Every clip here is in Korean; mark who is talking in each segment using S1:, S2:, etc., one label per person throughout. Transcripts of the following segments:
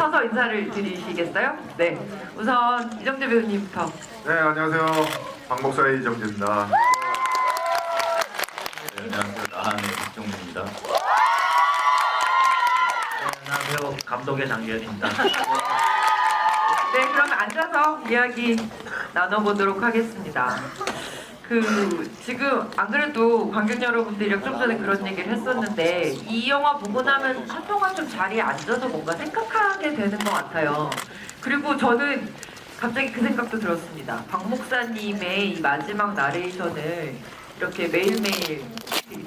S1: 서서 인사를 드리시겠어요? 네. 우선 이정재 배우님부터.
S2: 네, 안녕하세요. 박목사의 이정재입니다.
S3: 네, 안녕하세요. 나한의 박정민입니다. 네, 안녕하세요. 감독의 장기현입니다.
S1: 네, 그럼 앉아서 이야기 나눠보도록 하겠습니다. 지금 안 그래도 관객 여러분들이랑 좀 전에 그런 얘기를 했었는데 이 영화 보고 나면 한동안 좀 자리에 앉아서 뭔가 생각하게 되는 것 같아요. 그리고 저는 갑자기 그 생각도 들었습니다. 박 목사님의 이 마지막 나레이션을 이렇게 매일매일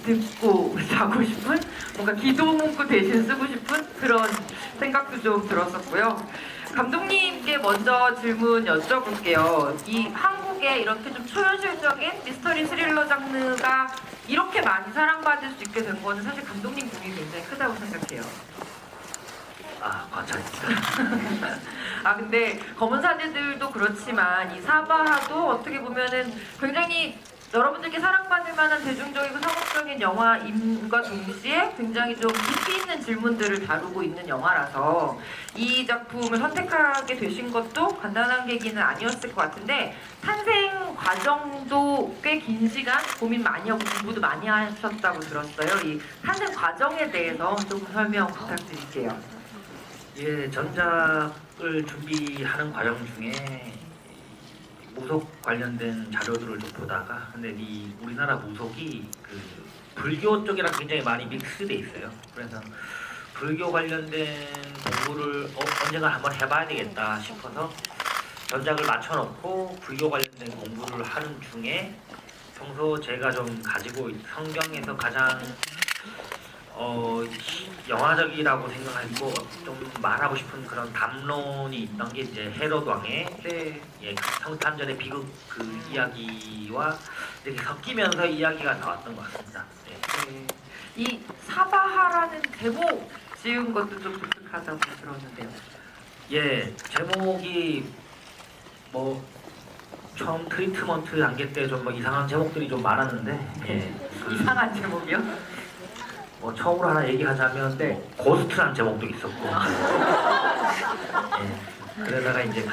S1: 듣고 자고 싶은 뭔가 기도 문구 대신 쓰고 싶은 그런 생각도 좀 들었었고요. 감독님께 먼저 질문 여쭤볼게요. 이 한국에 이렇게 좀 초현실적인 미스터리 스릴러 장르가 이렇게 많이 사랑받을 수 있게 된 거는 사실 감독님 공이 굉장히 크다고 생각해요.
S3: 과찬입니다.
S1: 근데 검은 사제들도 그렇지만 이 사바하도 어떻게 보면은 굉장히 여러분들께 사랑받을 만한 대중적이고 상업적인 영화임과 동시에 굉장히 좀 깊이 있는 질문들을 다루고 있는 영화라서 이 작품을 선택하게 되신 것도 간단한 계기는 아니었을 것 같은데 탄생 과정도 꽤 긴 시간 고민 많이 하고 공부도 많이 하셨다고 들었어요. 이 탄생 과정에 대해서 좀 설명 부탁드릴게요.
S3: 예, 전작을 준비하는 과정 중에 무속 관련된 자료들을 좀 보다가 근데 이 우리나라 무속이 그 불교 쪽이랑 굉장히 많이 믹스돼 있어요. 그래서 불교 관련된 공부를 언젠가 한번 해봐야 되겠다 싶어서 전작을 맞춰놓고 불교 관련된 공부를 하는 중에 평소 제가 좀 가지고 성경에서 가장 영화적이라고 생각하고 좀 말하고 싶은 그런 담론이 있던 게 이제 헤롯 왕의 성탄절의 비극 그 이야기와 이렇게 섞이면서 이야기가 나왔던 것 같습니다.
S1: 네. 이 사바하라는 제목 지은 것도 좀 독특하다고 들었는데요.
S3: 예, 제목이 뭐 처음 트리트먼트 단계 때 좀 뭐 이상한 제목들이 좀 많았는데
S1: 이상한 제목이요?
S3: 뭐 처음으로 하나 얘기하자면 고스트란 제목도 있었고 그러다가 이제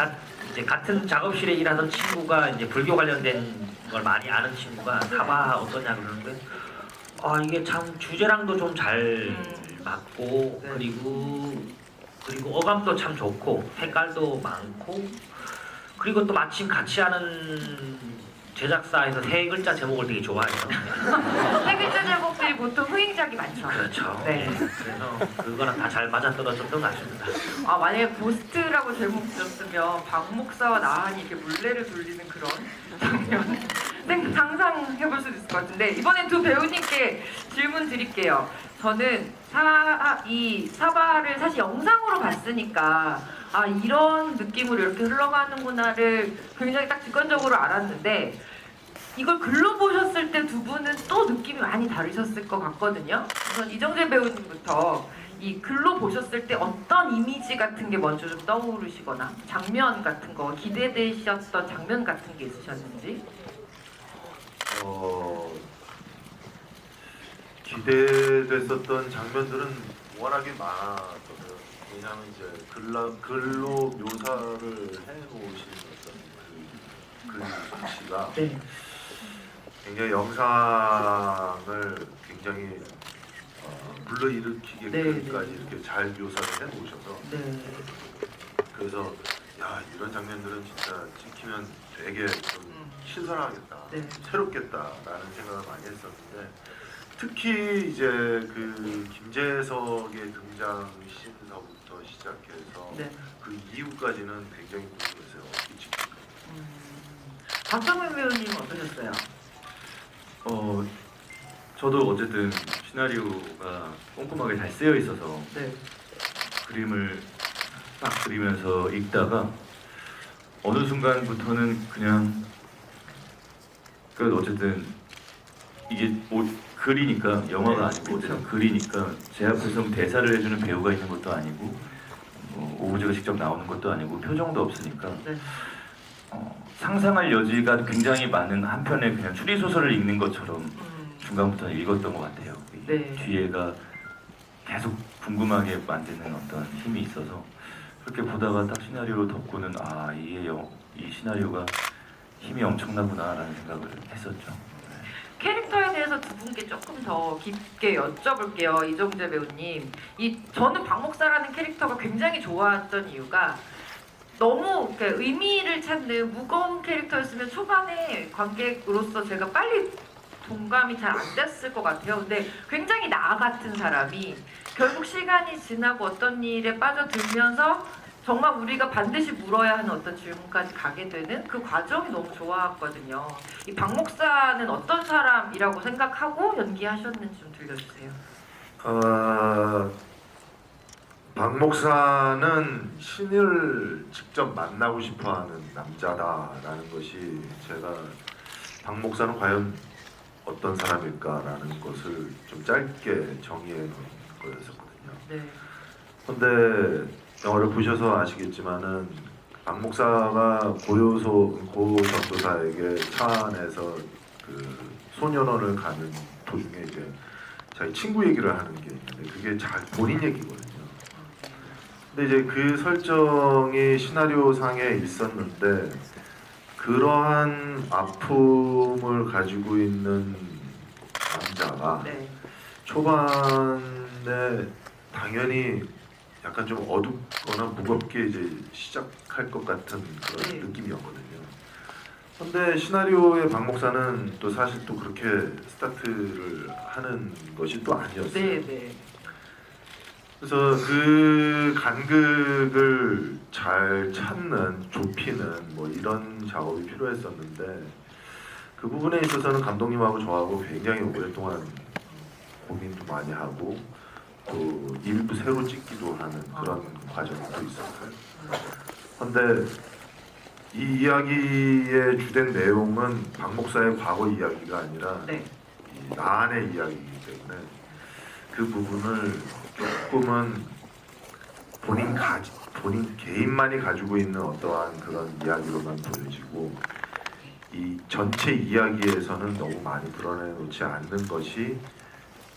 S3: 같은 작업실에 일하던 친구가 이제 불교 관련된 걸 많이 아는 친구가 사바 어떠냐 그러는데 이게 참 주제랑도 좀 잘 맞고 그리고 어감도 참 좋고 색깔도 많고 그리고 또 마침 같이 하는 제작사에서 세 글자 제목을 되게 좋아해요.
S1: 세 글자 제목들이 보통 후행작이 많죠.
S3: 그렇죠.
S1: 네.
S3: 그래서 그거랑 다 잘 맞아떨어졌던 것 같습니다.
S1: 만약에 고스트라고 제목 지었으면 박 목사와 나한이 이렇게 물레를 돌리는 그런 장면 상상해볼 수도 있을 것 같은데 이번엔 두 배우님께 질문 드릴게요. 저는 이 사바를 사실 영상으로 봤으니까 이런 느낌으로 이렇게 흘러가는구나를 굉장히 딱 직관적으로 알았는데 이걸 글로 보셨을 때 두 분은 또 느낌이 많이 다르셨을 것 같거든요. 우선 이정재 배우님부터 이 글로 보셨을 때 어떤 이미지 같은 게 먼저 좀 떠오르시거나 장면 같은 거 기대되셨던 장면 같은 게 있으셨는지?
S2: 기대됐었던 장면들은 워낙에 많았거든요. 왜냐하면 이제 글로 묘사를 해놓으신 어떤 그 솜씨가 굉장히 영상을 굉장히 불러일으키게까지 이렇게 잘 묘사를 해놓으셔서 그래서 이런 장면들은 진짜 찍히면 되게 좀 신선하겠다, 새롭겠다라는 생각을 많이 했었는데 특히 이제 그 김재석의 등장 씬서부터 시작해서 그 이후까지는 굉장히 궁금했어요. 어떻게 찍힐까.
S1: 박정민 배우님 어떠셨어요?
S4: 저도 어쨌든 시나리오가 꼼꼼하게 잘 쓰여 있어서 그림을 딱 그리면서 읽다가 어느 순간부터는 그냥 어쨌든 이게 글이니까 영화가 아니고 어쨌든 글이니까 제 앞에서 대사를 해주는 배우가 있는 것도 아니고 오브제가 직접 나오는 것도 아니고 표정도 없으니까 상상할 여지가 굉장히 많은 한편의 그냥 추리소설을 읽는 것처럼 중간부터 읽었던 것 같아요. 뒤에가 계속 궁금하게 만드는 어떤 힘이 있어서 그렇게 보다가 딱 시나리오를 덮고는 아 이게 이 시나리오가 힘이 엄청나구나라는 생각을 했었죠.
S1: 캐릭터에 대해서 두 분께 조금 더 깊게 여쭤볼게요. 이정재 배우님. 저는 박목사라는 캐릭터가 굉장히 좋아했던 이유가 너무 의미를 찾는 무거운 캐릭터였으면 초반에 관객으로서 제가 빨리 동감이 잘 안 됐을 것 같아요. 근데 굉장히 나 같은 사람이 결국 시간이 지나고 어떤 일에 빠져들면서 정말 우리가 반드시 물어야 하는 어떤 질문까지 가게 되는 그 과정이 너무 좋았거든요. 이 박 목사는 어떤 사람이라고 생각하고 연기하셨는지 좀 들려주세요.
S2: 박 목사는 신을 직접 만나고 싶어하는 남자다라는 것이 제가 박 목사는 과연 어떤 사람일까라는 것을 좀 짧게 정의해 놓은 거였었거든요.
S1: 네.
S2: 근데 영화를 보셔서 아시겠지만은 박 목사가 고전도사에게 차 안에서 그 소년원을 가는 도중에 이제 자기 친구 얘기를 하는 게 있는데 그게 잘 본인 얘기거든요. 근데 이제 그 설정이 시나리오 상에 있었는데 그러한 아픔을 가지고 있는 남자가
S1: 네.
S2: 초반에 당연히 약간 좀 어둡거나 무겁게 이제 시작할 것 같은 그런
S1: 네.
S2: 느낌이었거든요. 근데 시나리오의 박 목사는 또 사실 또 그렇게 스타트를 하는 것이 또 아니었어요.
S1: 네, 네.
S2: 그래서 그 간극을 잘 찾는, 좁히는 뭐 이런 작업이 필요했었는데 그 부분에 있어서는 감독님하고 저하고 굉장히 오랫동안 고민도 많이 하고 또 일부 새로 찍기도 하는 그런 과정이 또 있었어요. 그런데 이 이야기의 주된 내용은 박 목사의 과거 이야기가 아니라
S1: 네.
S2: 이 나한의 이야기이기 때문에 그 부분을 조금은 본인 개인만이 가지고 있는 어떠한 그런 이야기로만 보여지고 이 전체 이야기에서는 너무 많이 드러내놓지 않는 것이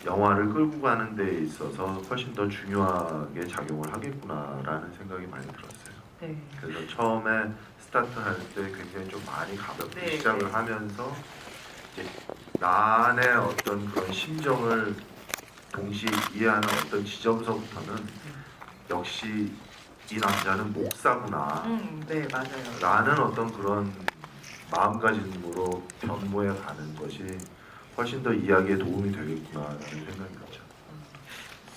S2: 영화를 끌고 가는 데 있어서 훨씬 더 중요하게 작용을 하겠구나라는 생각이 많이 들었어요.
S1: 네.
S2: 그래서 처음에 스타트할 때 굉장히 좀 많이 가볍게
S1: 네,
S2: 시작을
S1: 네.
S2: 하면서 이제 나의 어떤 그런 심정을 동시에 이해하는 어떤 지점서부터는 역시 이 남자는 목사구나
S1: 네, 맞아요.
S2: 라는 어떤 그런 마음가짐으로 변모해 가는 것이 훨씬 더 이야기에 도움이 되겠구나라는 생각이 들죠.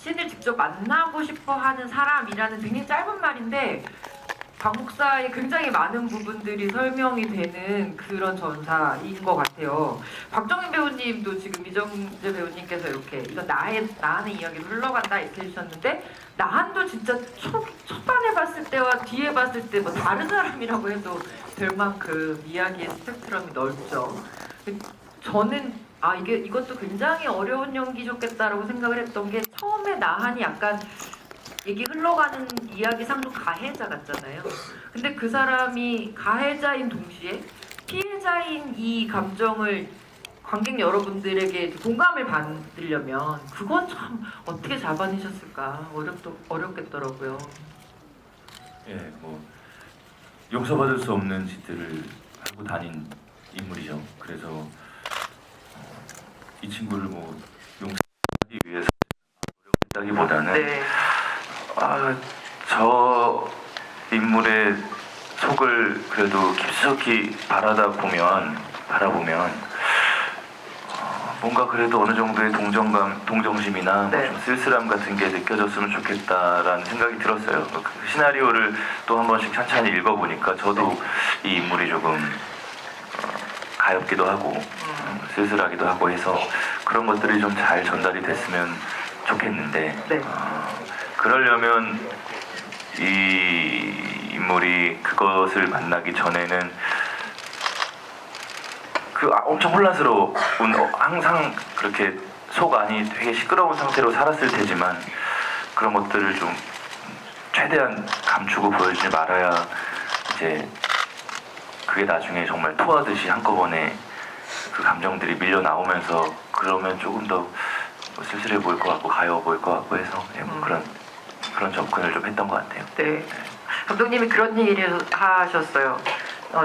S1: 신을 직접 만나고 싶어 하는 사람이라는 굉장히 짧은 말인데 박 목사의 굉장히 많은 부분들이 설명이 되는 그런 전사인 것 같아요. 박정민 배우님도 지금 이정재 배우님께서 이렇게 이건 나의 이야기로 흘러간다 이렇게 해주셨는데 나한도 진짜 초반에 봤을 때와 뒤에 봤을 때 뭐 다른 사람이라고 해도 될 만큼 이야기의 스펙트럼이 넓죠. 저는 이것도 굉장히 어려운 연기셨겠다라고 생각을 했던 게 처음에 나한이 약간 이게 흘러가는 이야기상 좀 가해자 같잖아요. 근데 그 사람이 가해자인 동시에 피해자인 이 감정을 관객 여러분들에게 공감을 받으려면 그건 참 어떻게 잡아내셨을까 어렵겠더라고요.
S4: 예, 뭐 용서받을 수 없는 짓들을 하고 다닌 인물이죠. 그래서 이 친구를 뭐 용서하기 위해서 노력했다기보다는
S1: 네.
S4: 저 인물의 속을 그래도 깊숙이 바라보면 뭔가 그래도 어느 정도의 동정심이나
S1: 네.
S4: 좀 쓸쓸함 같은 게 느껴졌으면 좋겠다라는 생각이 들었어요. 그 시나리오를 또 한 번씩 찬찬히 읽어보니까 저도 이 인물이 조금 가엽기도 하고 쓸쓸하기도 하고 해서 그런 것들이 좀 잘 전달이 됐으면 좋겠는데
S1: 네.
S4: 그러려면 이 인물이 그것을 만나기 전에는 엄청 혼란스러운 항상 그렇게 속 안이 되게 시끄러운 상태로 살았을 테지만 그런 것들을 좀 최대한 감추고 보여주지 말아야 이제 그게 나중에 정말 토하듯이 한꺼번에 그 감정들이 밀려 나오면서 그러면 조금 더 쓸쓸해 보일 것 같고 가여워 보일 것 같고 해서 뭐 그런 접근을 좀 했던 것 같아요.
S1: 네. 감독님이 그런 얘기를 하셨어요.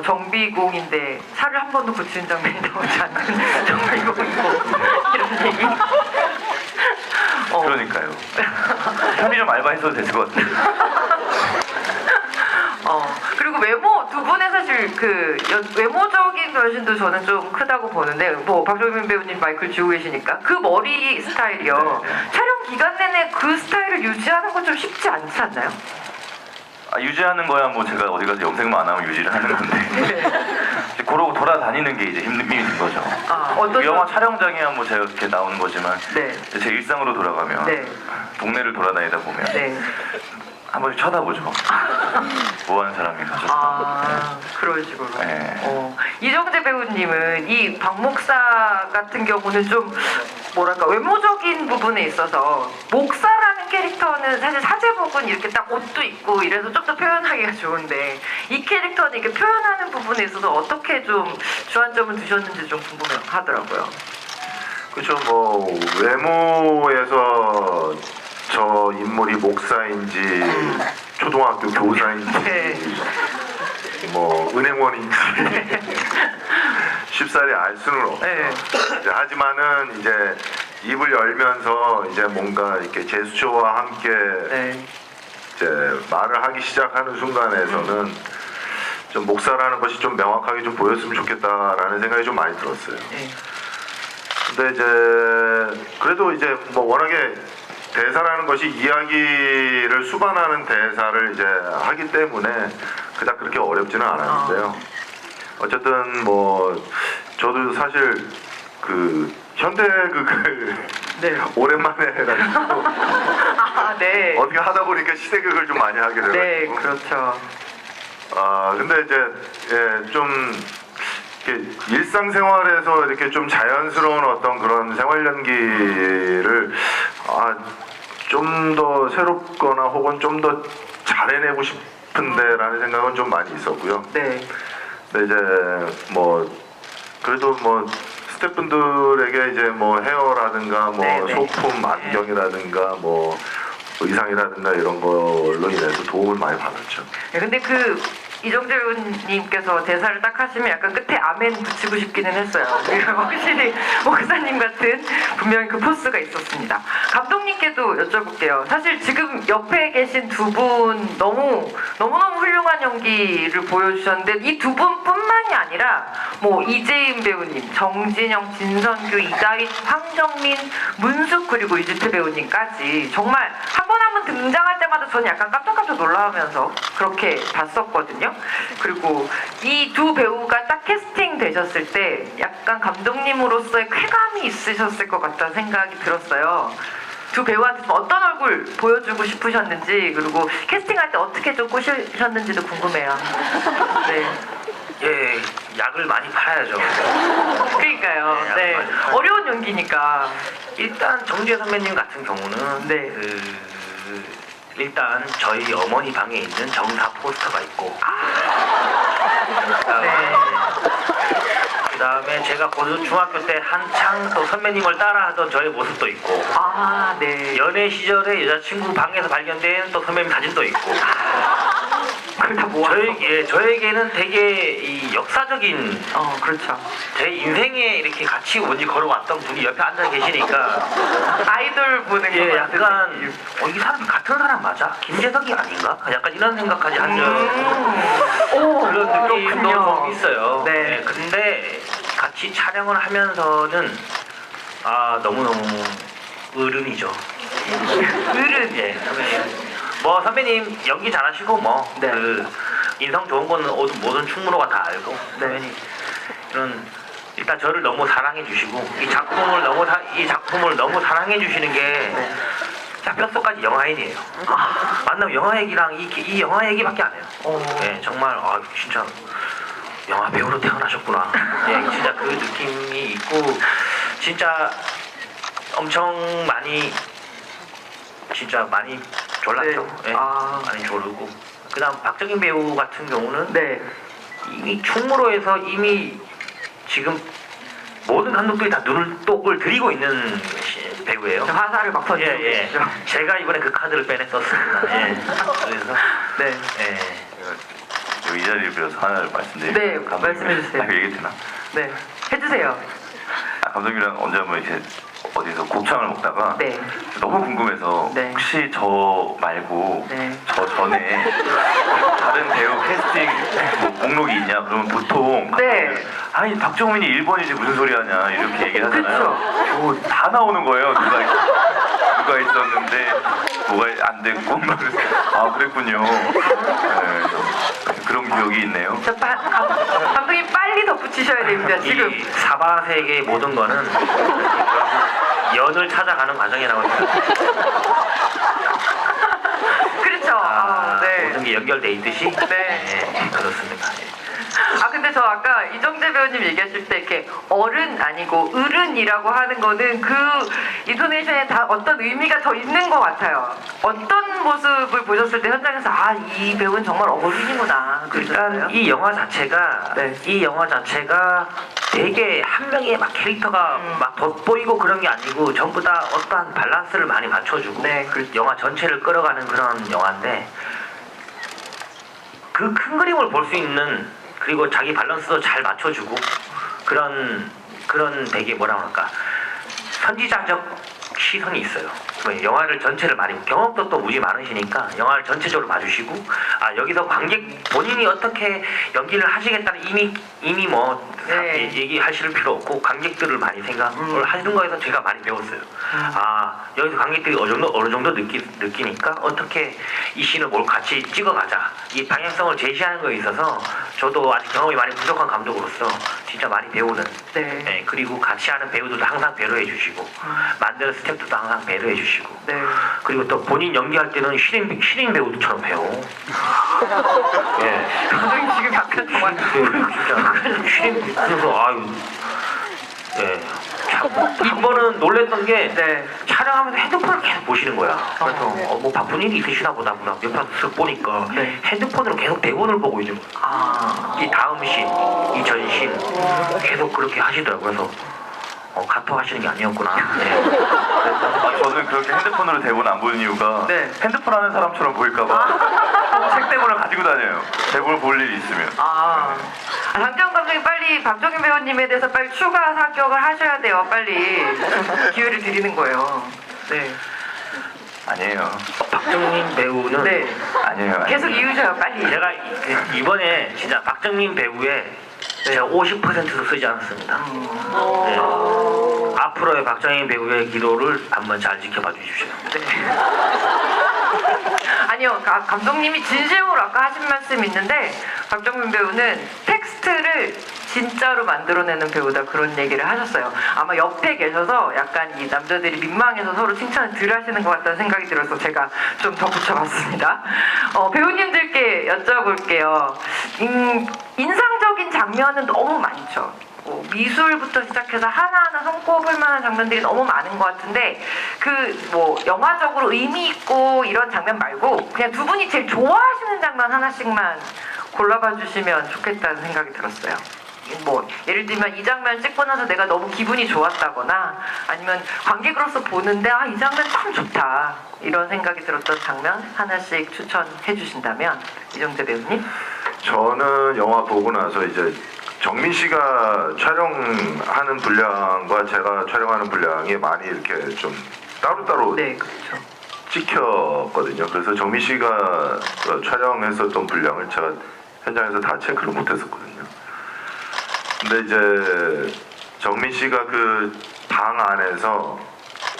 S1: 정비공인데 살을 한 번도 고치는 장면이 나오지 않는 정비공이고 이런 얘기.
S4: 그러니까요. 편의점 알바했어도 됐을 것 같아요.
S1: 그리고 외모 두 분의 사실 외모적인 변신도 저는 좀 크다고 보는데 뭐 박정민 배우님 마이크를 쥐고 계시니까 그 머리 스타일이요. 촬영 기간 내내 그 스타일을 유지하는 건 좀 쉽지 않지 않나요?
S4: 유지하는 거야 뭐 제가 어디 가서 염색만 안 하면 유지를 하는 건데 이제 그러고 돌아다니는 게 이제 힘이 든 거죠.
S1: 어떤
S4: 영화 촬영장이야 뭐 제가 이렇게 나오는 거지만
S1: 네.
S4: 제 일상으로 돌아가면
S1: 네.
S4: 동네를 돌아다니다 보면
S1: 네.
S4: 한 번씩 쳐다보죠. 뭐 하는 사람인가.
S1: 그런 식으로.
S4: 네.
S1: 이정재 배우님은 이 박 목사 같은 경우는 좀 뭐랄까 외모적인 부분에 있어서 목사라는 캐릭터는 사실 사제복은 이렇게 딱 옷도 입고 이래서 좀 더 표현하기가 좋은데 이 캐릭터는 이렇게 표현하는 부분에 있어서 어떻게 좀 주안점을 두셨는지 좀 궁금하더라고요.
S2: 그렇죠. 뭐 외모에서 저 인물이 목사인지 초등학교 교사인지
S1: 네.
S2: 뭐 은행원인지 쉽사리 알 수는 없죠.
S1: 네.
S2: 이제 하지만은 이제 입을 열면서 이제 뭔가 이렇게 제스처와 함께
S1: 네.
S2: 이제 말을 하기 시작하는 순간에서는 좀 목사라는 것이 좀 명확하게 좀 보였으면 좋겠다라는 생각이 좀 많이 들었어요.
S1: 네.
S2: 근데 이제 그래도 이제 뭐 워낙에 대사라는 것이 이야기를 수반하는 대사를 이제 하기 때문에 그닥 그렇게 어렵지는 않았는데요. 어쨌든 뭐 저도 사실 그 현대극을
S1: 네.
S2: 오랜만에 해가지고
S1: 네.
S2: 어떻게 하다 보니까 시대극을 좀 많이 하게 돼가지고
S1: 네, 그렇죠.
S2: 근데 이제 좀 이렇게 일상생활에서 이렇게 좀 자연스러운 어떤 그런 생활 연기를 좀 더 새롭거나 혹은 좀 더 잘해내고 싶은데라는 생각은 좀 많이 있었고요.
S1: 네.
S2: 근데 이제 뭐 그래도 뭐 스태프분들에게 이제 뭐 헤어라든가 뭐
S1: 네, 네.
S2: 소품, 안경이라든가 뭐 의상이라든가 이런 걸로 인해서 도움을 많이 받았죠.
S1: 네, 근데 이정재 배우님께서 대사를 딱 하시면 약간 끝에 아멘 붙이고 싶기는 했어요. 확실히 목사님 같은 분명히 그 포스가 있었습니다. 감독님께도 여쭤볼게요. 사실 지금 옆에 계신 두 분 너무너무 훌륭한 연기를 보여주셨는데 이 두 분뿐만이 아니라 뭐 이재임 배우님, 정진영, 진선규, 이다희, 황정민, 문숙 그리고 유지태 배우님까지 정말 한 번 한 번 등장할 때마다 저는 약간 깜짝깜짝 놀라면서 그렇게 봤었거든요. 그리고 이 두 배우가 딱 캐스팅 되셨을 때 약간 감독님으로서의 쾌감이 있으셨을 것 같다는 생각이 들었어요. 두 배우한테 좀 어떤 얼굴 보여주고 싶으셨는지 그리고 캐스팅할 때 어떻게 좀 꼬시셨는지도 궁금해요. 네.
S3: 예, 약을 많이 팔아야죠.
S1: 그러니까요. 네. 어려운 연기니까.
S3: 일단 정재 선배님 같은 경우는
S1: 네.
S3: 일단 저희 어머니 방에 있는 정사 포스터가 있고
S1: 네.
S3: 그다음에 제가 고등 중학교 때 한창 또 선배님을 따라하던 저의 모습도 있고
S1: 네.
S3: 연애 시절에 여자친구 방에서 발견된 또 선배님 사진도 있고
S1: 그걸 다 모아서.
S3: 저에게는 되게 이 역사적인
S1: 그렇죠.
S3: 제 인생에 이렇게 같이 온지 걸어왔던 분이 옆에 앉아 계시니까
S1: 아이돌 보는 거
S3: 약간 이 사람 같은 사람 맞아? 김재석이 아닌가? 약간 이런 생각까지 한 그런 느낌도 좀 있어요.
S1: 네.
S3: 근데 같이 촬영을 하면서는 너무너무 어른이죠.
S1: 어른.
S3: 예, 선배님. 뭐 선배님 연기 잘하시고 뭐
S1: 네.
S3: 인성 좋은 거는 모든 충무로가 다 알고 선배님 이런 일단 저를 너무 사랑해 주시고 이 작품을 너무 사랑해 주시는 게 진짜 뼛속까지 영화인이에요. 만나면 영화 얘기랑 이 영화 얘기밖에 안 해요. 예, 정말 진짜 영화 배우로 태어나셨구나. 예, 진짜 그 느낌이 있고 진짜 엄청 많이 졸랐죠.
S1: 네.
S3: 예, 많이 졸르고 그다음 박정인 배우 같은 경우는
S1: 네.
S3: 이미 충무로에서 이미 지금 모든 감독들이 다 눈을 똑을 들이고 있는 배우예요.
S1: 화살을 막 던지고
S3: 예, 예.
S1: 계시죠.
S3: 제가 이번에 그 카드를 빼냈었습니다. 예. 그래서
S1: 네.
S3: 예.
S4: 제가 이 자리를 빌어서 하나를 말씀드리고
S1: 네, 말씀해 주세요.
S4: 얘기 되나?
S1: 네. 해주세요.
S4: 감독님이랑 언제 한번 이렇게 어디서 곱창을 먹다가
S1: 네.
S4: 너무 궁금해서
S1: 네.
S4: 혹시 저 말고
S1: 네.
S4: 저 전에 다른 배우 캐스팅 뭐 목록이 있냐? 그러면 보통
S1: 네.
S4: 아니 박정민이 1번이지 무슨 소리 하냐 이렇게 얘기를 하잖아요.
S1: 그쵸.
S4: 뭐 다 나오는 거예요. 누가 있었는데 뭐가 안 됐고 그래서 아 그랬군요. 네, 그런 기억이 있네요.
S1: 감독님 빨리 덧붙이셔야 됩니다. 지금.
S3: 이 사바세계의 모든 거는 연을 찾아가는 과정이라고 생각합니다.
S1: 그렇죠. 네.
S3: 모든 게 연결돼 있듯이
S1: 네.
S3: 그렇습니다.
S1: 근데 저 아까 이정재 배우님 얘기하실 때 이렇게 어른 아니고 어른이라고 하는 거는 그 인토네이션에 다 어떤 의미가 더 있는 것 같아요. 어떤 모습을 보셨을 때 현장에서 이 배우는 정말 어른이구나.
S3: 일단 이 영화 자체가
S1: 네.
S3: 되게 한 명의 막 캐릭터가 막 돋보이고 그런 게 아니고 전부 다 어떠한 밸런스를 많이 맞춰주고
S1: 네, 그렇죠.
S3: 영화 전체를 끌어가는 그런 영화인데 그 큰 그림을 볼 수 있는 그리고 자기 밸런스도 잘 맞춰주고 그런 되게 뭐라 그럴까 선지자적 시선이 있어요. 영화를 전체를 많이 경험도 또 무지 많으시니까 영화를 전체적으로 봐주시고 여기서 관객 본인이 어떻게 연기를 하시겠다는 이미 뭐
S1: 네.
S3: 얘기하실 필요 없고 관객들을 많이 생각을 하시는 거에서 제가 많이 배웠어요. 여기서 관객들이 어느 정도 느끼니까 어떻게 이 씬을 뭘 같이 찍어가자 이 방향성을 제시하는 거에 있어서 저도 아직 경험이 많이 부족한 감독으로서 진짜 많이 배우는
S1: 네.
S3: 그리고 같이 하는 배우들도 항상 배려해 주시고 만드는 스태프들도 항상 배려해 주시고
S1: 네.
S3: 그리고 또 본인 연기할 때는 신인 배우들처럼 해요. 예.
S1: 감독님 지금 약간 정말
S3: 진짜 신인 그래서 이번은 놀랬던 게
S1: 네.
S3: 촬영하면서 핸드폰을 계속 보시는 거야. 그래서 뭐 바쁜 일이 있으시나 보다 옆에 쓱 보니까
S1: 네.
S3: 핸드폰으로 계속 대본을 보고 있는 거야. 이 다음 씬, 이 전신 계속 그렇게 하시더라고요. 그래서 카톡 하시는 게 아니었구나. 네.
S4: 저는 그렇게 핸드폰으로 대본 안 보는 이유가
S1: 네.
S4: 핸드폰 하는 사람처럼 보일까봐 책 대본을 가지고 다녀요. 대본을 볼 일이 있으면.
S1: 장재원 감독님 빨리 박정민 배우님에 대해서 빨리 추가 사격을 하셔야 돼요. 빨리 기회를 드리는 거예요. 네.
S4: 아니에요.
S3: 박정민 배우는
S1: 네.
S4: 아니에요.
S1: 계속 이으셔요. 빨리.
S3: 제가 이번에 진짜 박정민 배우의 제가 50%도 쓰지 않았습니다. 네. 앞으로의 박정민 배우의 기도를 한번 잘 지켜봐 주십시오.
S1: 아니요, 감독님이 진심으로 아까 하신 말씀 있는데 박정민 배우는 텍스트를 진짜로 만들어내는 배우다 그런 얘기를 하셨어요. 아마 옆에 계셔서 약간 이 남자들이 민망해서 서로 칭찬을 덜 하시는 것 같다는 생각이 들어서 제가 좀 더 붙여봤습니다. 배우님들께 여쭤볼게요. 인상적인 장면은 너무 많죠. 미술부터 시작해서 하나하나 손꼽을 만한 장면들이 너무 많은 것 같은데 영화적으로 의미 있고 이런 장면 말고 그냥 두 분이 제일 좋아하시는 장면 하나씩만 골라봐 주시면 좋겠다는 생각이 들었어요. 예를 들면 이 장면 찍고 나서 내가 너무 기분이 좋았다거나 아니면 관객으로서 보는데 이 장면 참 좋다 이런 생각이 들었던 장면 하나씩 추천해 주신다면 이정재 배우님?
S2: 저는 영화 보고 나서 이제 정민 씨가 촬영하는 분량과 제가 촬영하는 분량이 많이 이렇게 좀 따로따로
S1: 네, 그렇죠.
S2: 찍혔거든요. 그래서 정민 씨가 촬영했었던 분량을 제가 현장에서 다 체크를 못했었거든요. 근데 이제 정민 씨가 그 방 안에서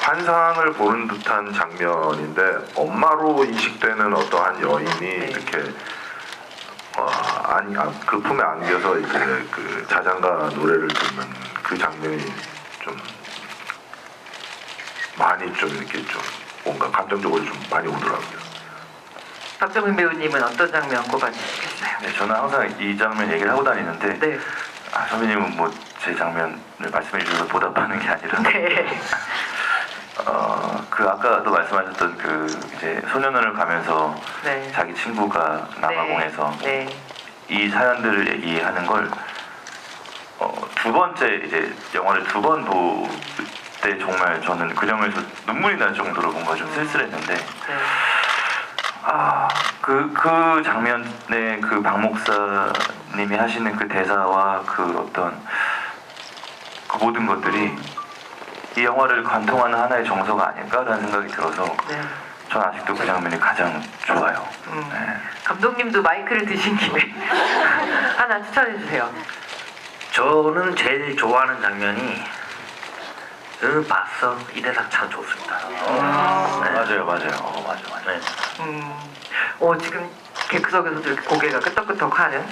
S2: 환상을 보는 듯한 장면인데 엄마로 인식되는 어떠한 여인이 이렇게 그 품에 안겨서 이제 그 자장가 노래를 듣는 그 장면이 좀 많이 좀 이렇게 좀 뭔가 감정적으로 좀 많이 오더라고요.
S1: 박정민 배우님은 어떤 장면 꼽아주시겠어요?
S4: 네, 저는 항상 이 장면 얘기를 하고 다니는데
S1: 네.
S4: 선배님은 뭐 제 장면을 말씀해 주셔서 보답하는 게 아니라
S1: 네.
S4: 그 아까도 말씀하셨던 그 이제 소년원을 가면서
S1: 네.
S4: 자기 친구가 남아공에서
S1: 네.
S4: 이 사연들을 얘기하는 걸 두 번째 이제 영화를 두 번 때 정말 저는 그 장면에서 눈물이 날 정도로 뭔가 좀 쓸쓸했는데
S1: 네.
S4: 그 장면에 그 박 목사님이 하시는 그 대사와 그 어떤 그 모든 것들이 이 영화를 관통하는 하나의 정서가 아닐까라는 생각이 들어서
S1: 네.
S4: 전 아직도 그 장면이 가장 좋아요. 네.
S1: 감독님도 마이크를 드신 김에 하나 추천해 주세요.
S3: 저는 제일 좋아하는 장면이 봤어 이 대사 참 좋습니다. 네.
S4: 맞아요. 맞아.
S3: 네.
S1: 지금 객석에서도 이렇게 고개가 끄덕끄덕하는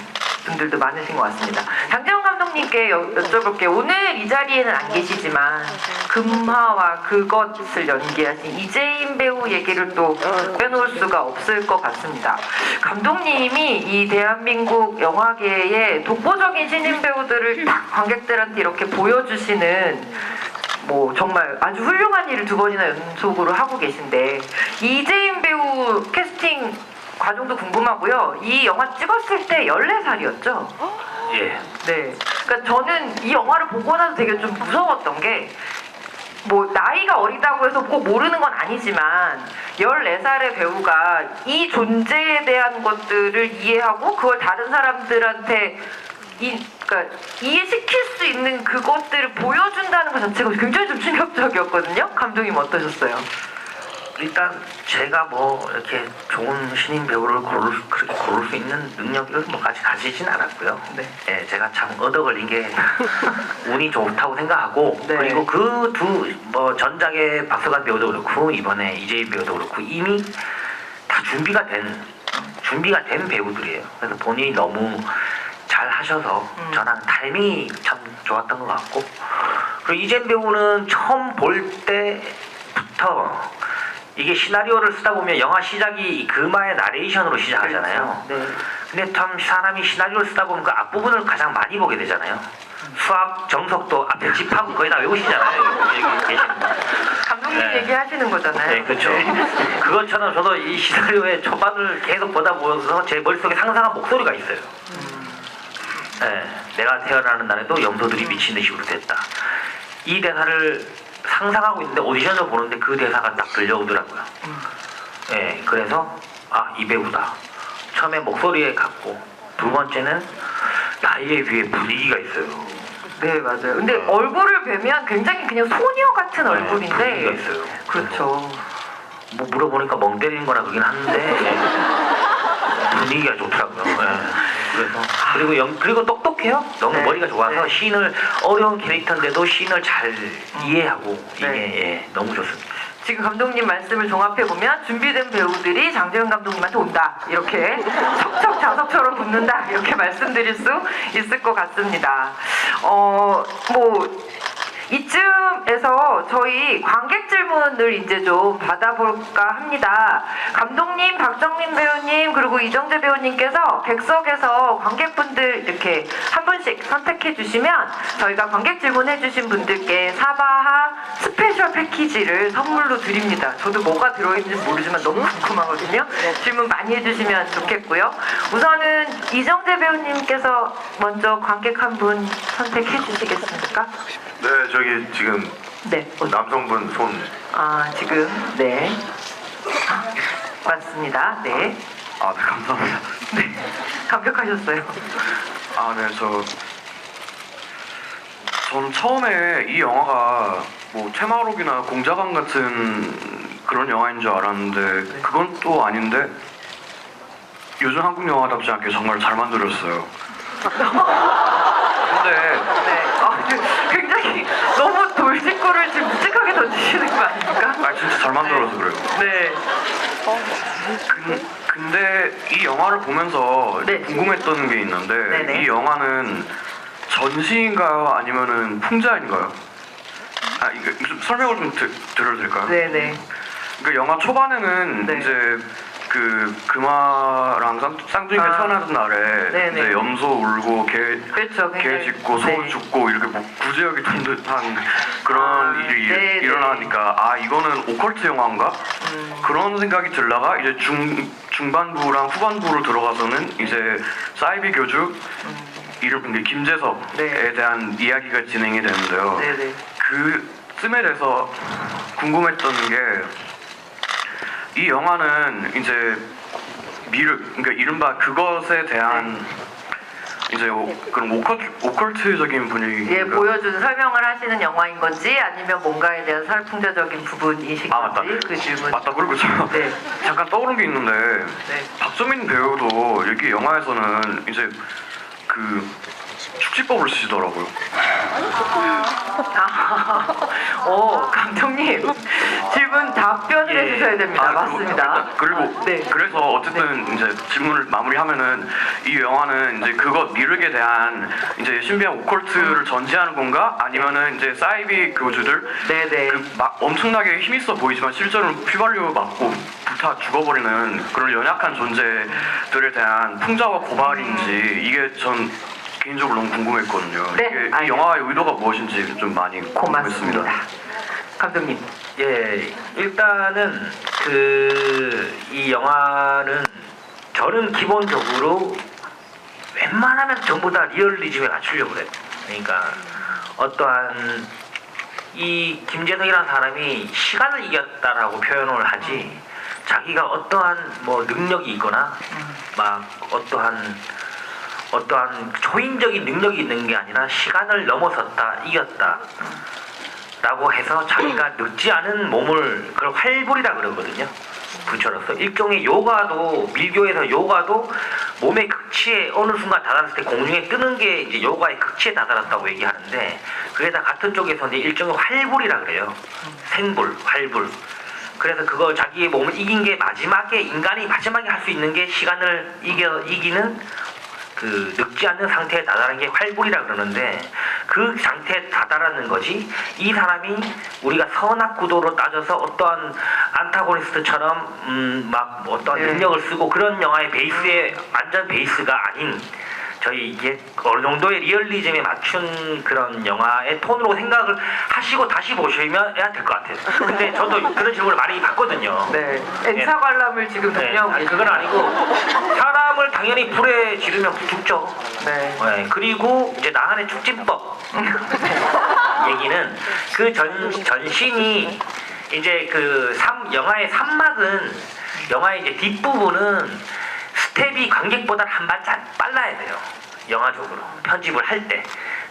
S1: 분들도 많으신 것 같습니다. 장재훈 감독님께 여쭤볼게요. 오늘 이 자리에는 안 계시지만 금화와 그것을 연기하신 이재인 배우 얘기를 또 빼놓을 수가 없을 것 같습니다. 감독님이 이 대한민국 영화계의 독보적인 신인 배우들을 딱 관객들한테 이렇게 보여주시는 뭐 정말 아주 훌륭한 일을 2번이나 연속으로 하고 계신데 이재인 배우 캐스팅 과정도 궁금하고요. 이 영화 찍었을 때 14살이었죠?
S3: 예.
S1: 네. 그러니까 저는 이 영화를 보고 나서 되게 좀 무서웠던 게 뭐 나이가 어리다고 해서 꼭 모르는 건 아니지만 14살의 배우가 이 존재에 대한 것들을 이해하고 그걸 다른 사람들한테 그러니까 이해시킬 수 있는 그것들을 보여준다는 것 자체가 굉장히 좀 충격적이었거든요. 감독님 어떠셨어요?
S3: 일단 제가 뭐 이렇게 좋은 신인 배우를 그렇게 고를 수 있는 능력을 뭐까지 가지진 않았고요.
S1: 네.
S3: 예, 제가 참 얻어 걸린 게 운이 좋다고 생각하고
S1: 네.
S3: 그리고 그 뭐 전작의 박서간 배우도 그렇고 이번에 이재인 배우도 그렇고 이미 다 준비가 된 배우들이에요. 그래서 본인이 너무 잘 하셔서 저랑 타이밍이 참 좋았던 것 같고 그리고 이재인 배우는 처음 볼 때부터 이게 시나리오를 쓰다 보면 영화 시작이 금화의 나레이션으로 시작하잖아요.
S1: 네.
S3: 근데 참 사람이 시나리오를 쓰다 보면 그 앞부분을 가장 많이 보게 되잖아요. 수학, 정석도 앞에 집하고 거의 다 외우시잖아요. 여기 계시는 분.
S1: 감독님
S3: 네.
S1: 얘기하시는 거잖아요.
S3: 네, 그렇죠. 그것처럼 저도 이 시나리오의 초반을 계속 보다 보면서 제 머릿속에 상상한 목소리가 있어요. 네, 내가 태어나는 날에도 염소들이 미친 듯이 우르댔다. 이 대사를 상상하고 있는데 오디션을 보는데 그 대사가 딱 들려오더라고요. 네, 그래서 이 배우다. 처음에 목소리에 갔고 2번째는 나이에 비해 분위기가 있어요.
S1: 네, 맞아요. 근데 얼굴을 뵈면 굉장히 그냥 소녀 같은
S3: 분위기가
S1: 얼굴인데
S3: 있어요.
S1: 그렇죠.
S3: 뭐 물어보니까 멍 때리는 거나 그긴 한데 분위기가 좋더라고요. 네. 그래서 그리고 똑똑해요. 너무
S1: 네.
S3: 머리가 좋아서
S1: 네.
S3: 씬을 어려운 캐릭터인데도 씬을 잘 이해하고 이게
S1: 네.
S3: 너무 좋습니다.
S1: 지금 감독님 말씀을 종합해보면 준비된 배우들이 장재훈 감독님한테 온다 이렇게 척척 자석처럼 붙는다 이렇게 말씀드릴 수 있을 것 같습니다. 뭐 이쯤에서 저희 관객 질문을 이제 좀 받아볼까 합니다. 감독님, 박정민 배우님 그리고 이정재 배우님께서 객석에서 관객분들 이렇게 한 분씩 선택해 주시면 저희가 관객 질문해 주신 분들께 사바하 스페셜 패키지를 선물로 드립니다. 저도 뭐가 들어있는지 모르지만 너무 궁금하거든요. 질문 많이 해주시면 좋겠고요. 우선은 이정재 배우님께서 먼저 관객 한 분 선택해 주시겠습니까?
S2: 네, 저기 지금
S1: 네.
S2: 남성분 손.
S1: 지금 네. 맞습니다. 네.
S5: 네, 감사합니다.
S1: 네. 감격하셨어요.
S5: 저는 처음에 이 영화가 뭐 테마록이나 공자강 같은 그런 영화인 줄 알았는데 그건 또 아닌데 요즘 한국 영화답지 않게 정말 잘 만들었어요. 근데
S1: 네. 굉장히 너무 돌직구를 지금 묵직하게 던지시는 거 아닙니까?
S5: 진짜 잘 만들어서 그래요.
S1: 네.
S5: 근데 이 영화를 보면서
S1: 네.
S5: 궁금했던 게 있는데
S1: 네네.
S5: 이 영화는 전시인가요? 아니면은 풍자인가요? 이거 좀 설명을 좀 드려도 될까요?
S1: 네네.
S5: 그러니까 영화 초반에는
S1: 네.
S5: 이제 그 금화랑 쌍둥이가 태어나는 날에
S1: 네네.
S5: 이제 염소 울고
S1: 그렇죠.
S5: 개
S1: 굉장히-
S5: 짖고 소
S1: 네.
S5: 죽고 이렇게 뭐 구제역이 돈 듯한 그런 일이
S1: 네네.
S5: 일어나니까 이거는 오컬트 영화인가? 그런 생각이 들다가 이제 중반부랑 후반부로 들어가서는 이제 사이비 교주 이름 김재섭에
S1: 네.
S5: 대한 이야기가 진행이 되는데요.
S1: 네네.
S5: 그 씀에 대해서 궁금했던 게 이 영화는 이제 그러니까 이른바 그것에 대한 이제 그런 오컬트적인 분위기.
S1: 예, 보여준 설명을 하시는 영화인 건지 아니면 뭔가에 대한 사회풍자적인 부분이신
S5: 아 맞다.
S1: 건지 그 질문.
S5: 맞다. 그리고 저
S1: 네.
S5: 잠깐 떠오른 게 있는데
S1: 네.
S5: 박정민 배우도 여기 영화에서는 이제 그 축지법을 쓰시더라고요.
S1: 오, 감독님 질문 답변을
S3: 예.
S1: 해주셔야 됩니다. 맞습니다.
S5: 그리고
S1: 네.
S5: 그래서 어쨌든 이제 질문을 마무리하면은 이 영화는 이제 그것 미륵에 대한 이제 신비한 오컬트를 전제하는 건가? 아니면은 이제 사이비 교주들
S1: 네네.
S5: 그 막 엄청나게 힘있어 보이지만 실제로는 휘발유 맞고 불타 죽어버리는 그런 연약한 존재들에 대한 풍자와 고발인지 이게 전 개인적으로 너무 궁금했거든요.
S1: 네,
S5: 이게 이
S1: 알겠습니다.
S5: 영화의 의도가 무엇인지 좀 많이
S1: 고맙습니다.
S5: 궁금했습니다.
S1: 감독님.
S3: 예, 일단은 이 영화는 저는 기본적으로 웬만하면 전부 다 리얼리즘에 맞추려고 그래요. 그러니까 어떠한 이 김재석이라는 사람이 시간을 이겼다라고 표현을 하지 자기가 어떠한 뭐 능력이 있거나 막 어떠한 초인적인 능력이 있는 게 아니라 시간을 넘어섰다, 이겼다 라고 해서 자기가 늙지 않은 몸을 그걸 활불이라 그러거든요. 부처로서 일종의 요가도 밀교에서 요가도 몸의 극치에 어느 순간 다다랐을 때 공중에 뜨는 게 이제 요가의 극치에 다다랐다고 얘기하는데 그게다 같은 쪽에서 이제 일종의 활불이라 그래요. 생불, 활불. 그래서 그거 자기의 몸을 이긴 게 마지막에 인간이 마지막에 할 수 있는 게 시간을 이기는 그 늙지 않는 상태에 다다른 게 활불이라 그러는데 그 상태에 다다랐는 거지 이 사람이 우리가 선악구도로 따져서 어떠한 안타고니스트처럼 막 어떠한
S1: 네.
S3: 능력을 쓰고 그런 영화의 베이스에 완전 베이스가 아닌 저희 이게 어느 정도의 리얼리즘에 맞춘 그런 영화의 톤으로 생각을 하시고 다시 보시면 해야 될 것 같아요. 근데 저도 그런 질문을 많이 받거든요.
S1: 네. N차 관람을 지금
S3: 네,
S1: 독려하고
S3: 아니,
S1: 계십니다.
S3: 그건 아니고 사람을 당연히 불에 지르면 죽죠.
S1: 네.
S3: 네, 그리고 이제 나한의 축진법 얘기는 그 전신이 이제 영화의 3막은 영화의 이제 뒷부분은 스텝이 관객보다 한 발짝 빨라야 돼요. 영화적으로 편집을 할 때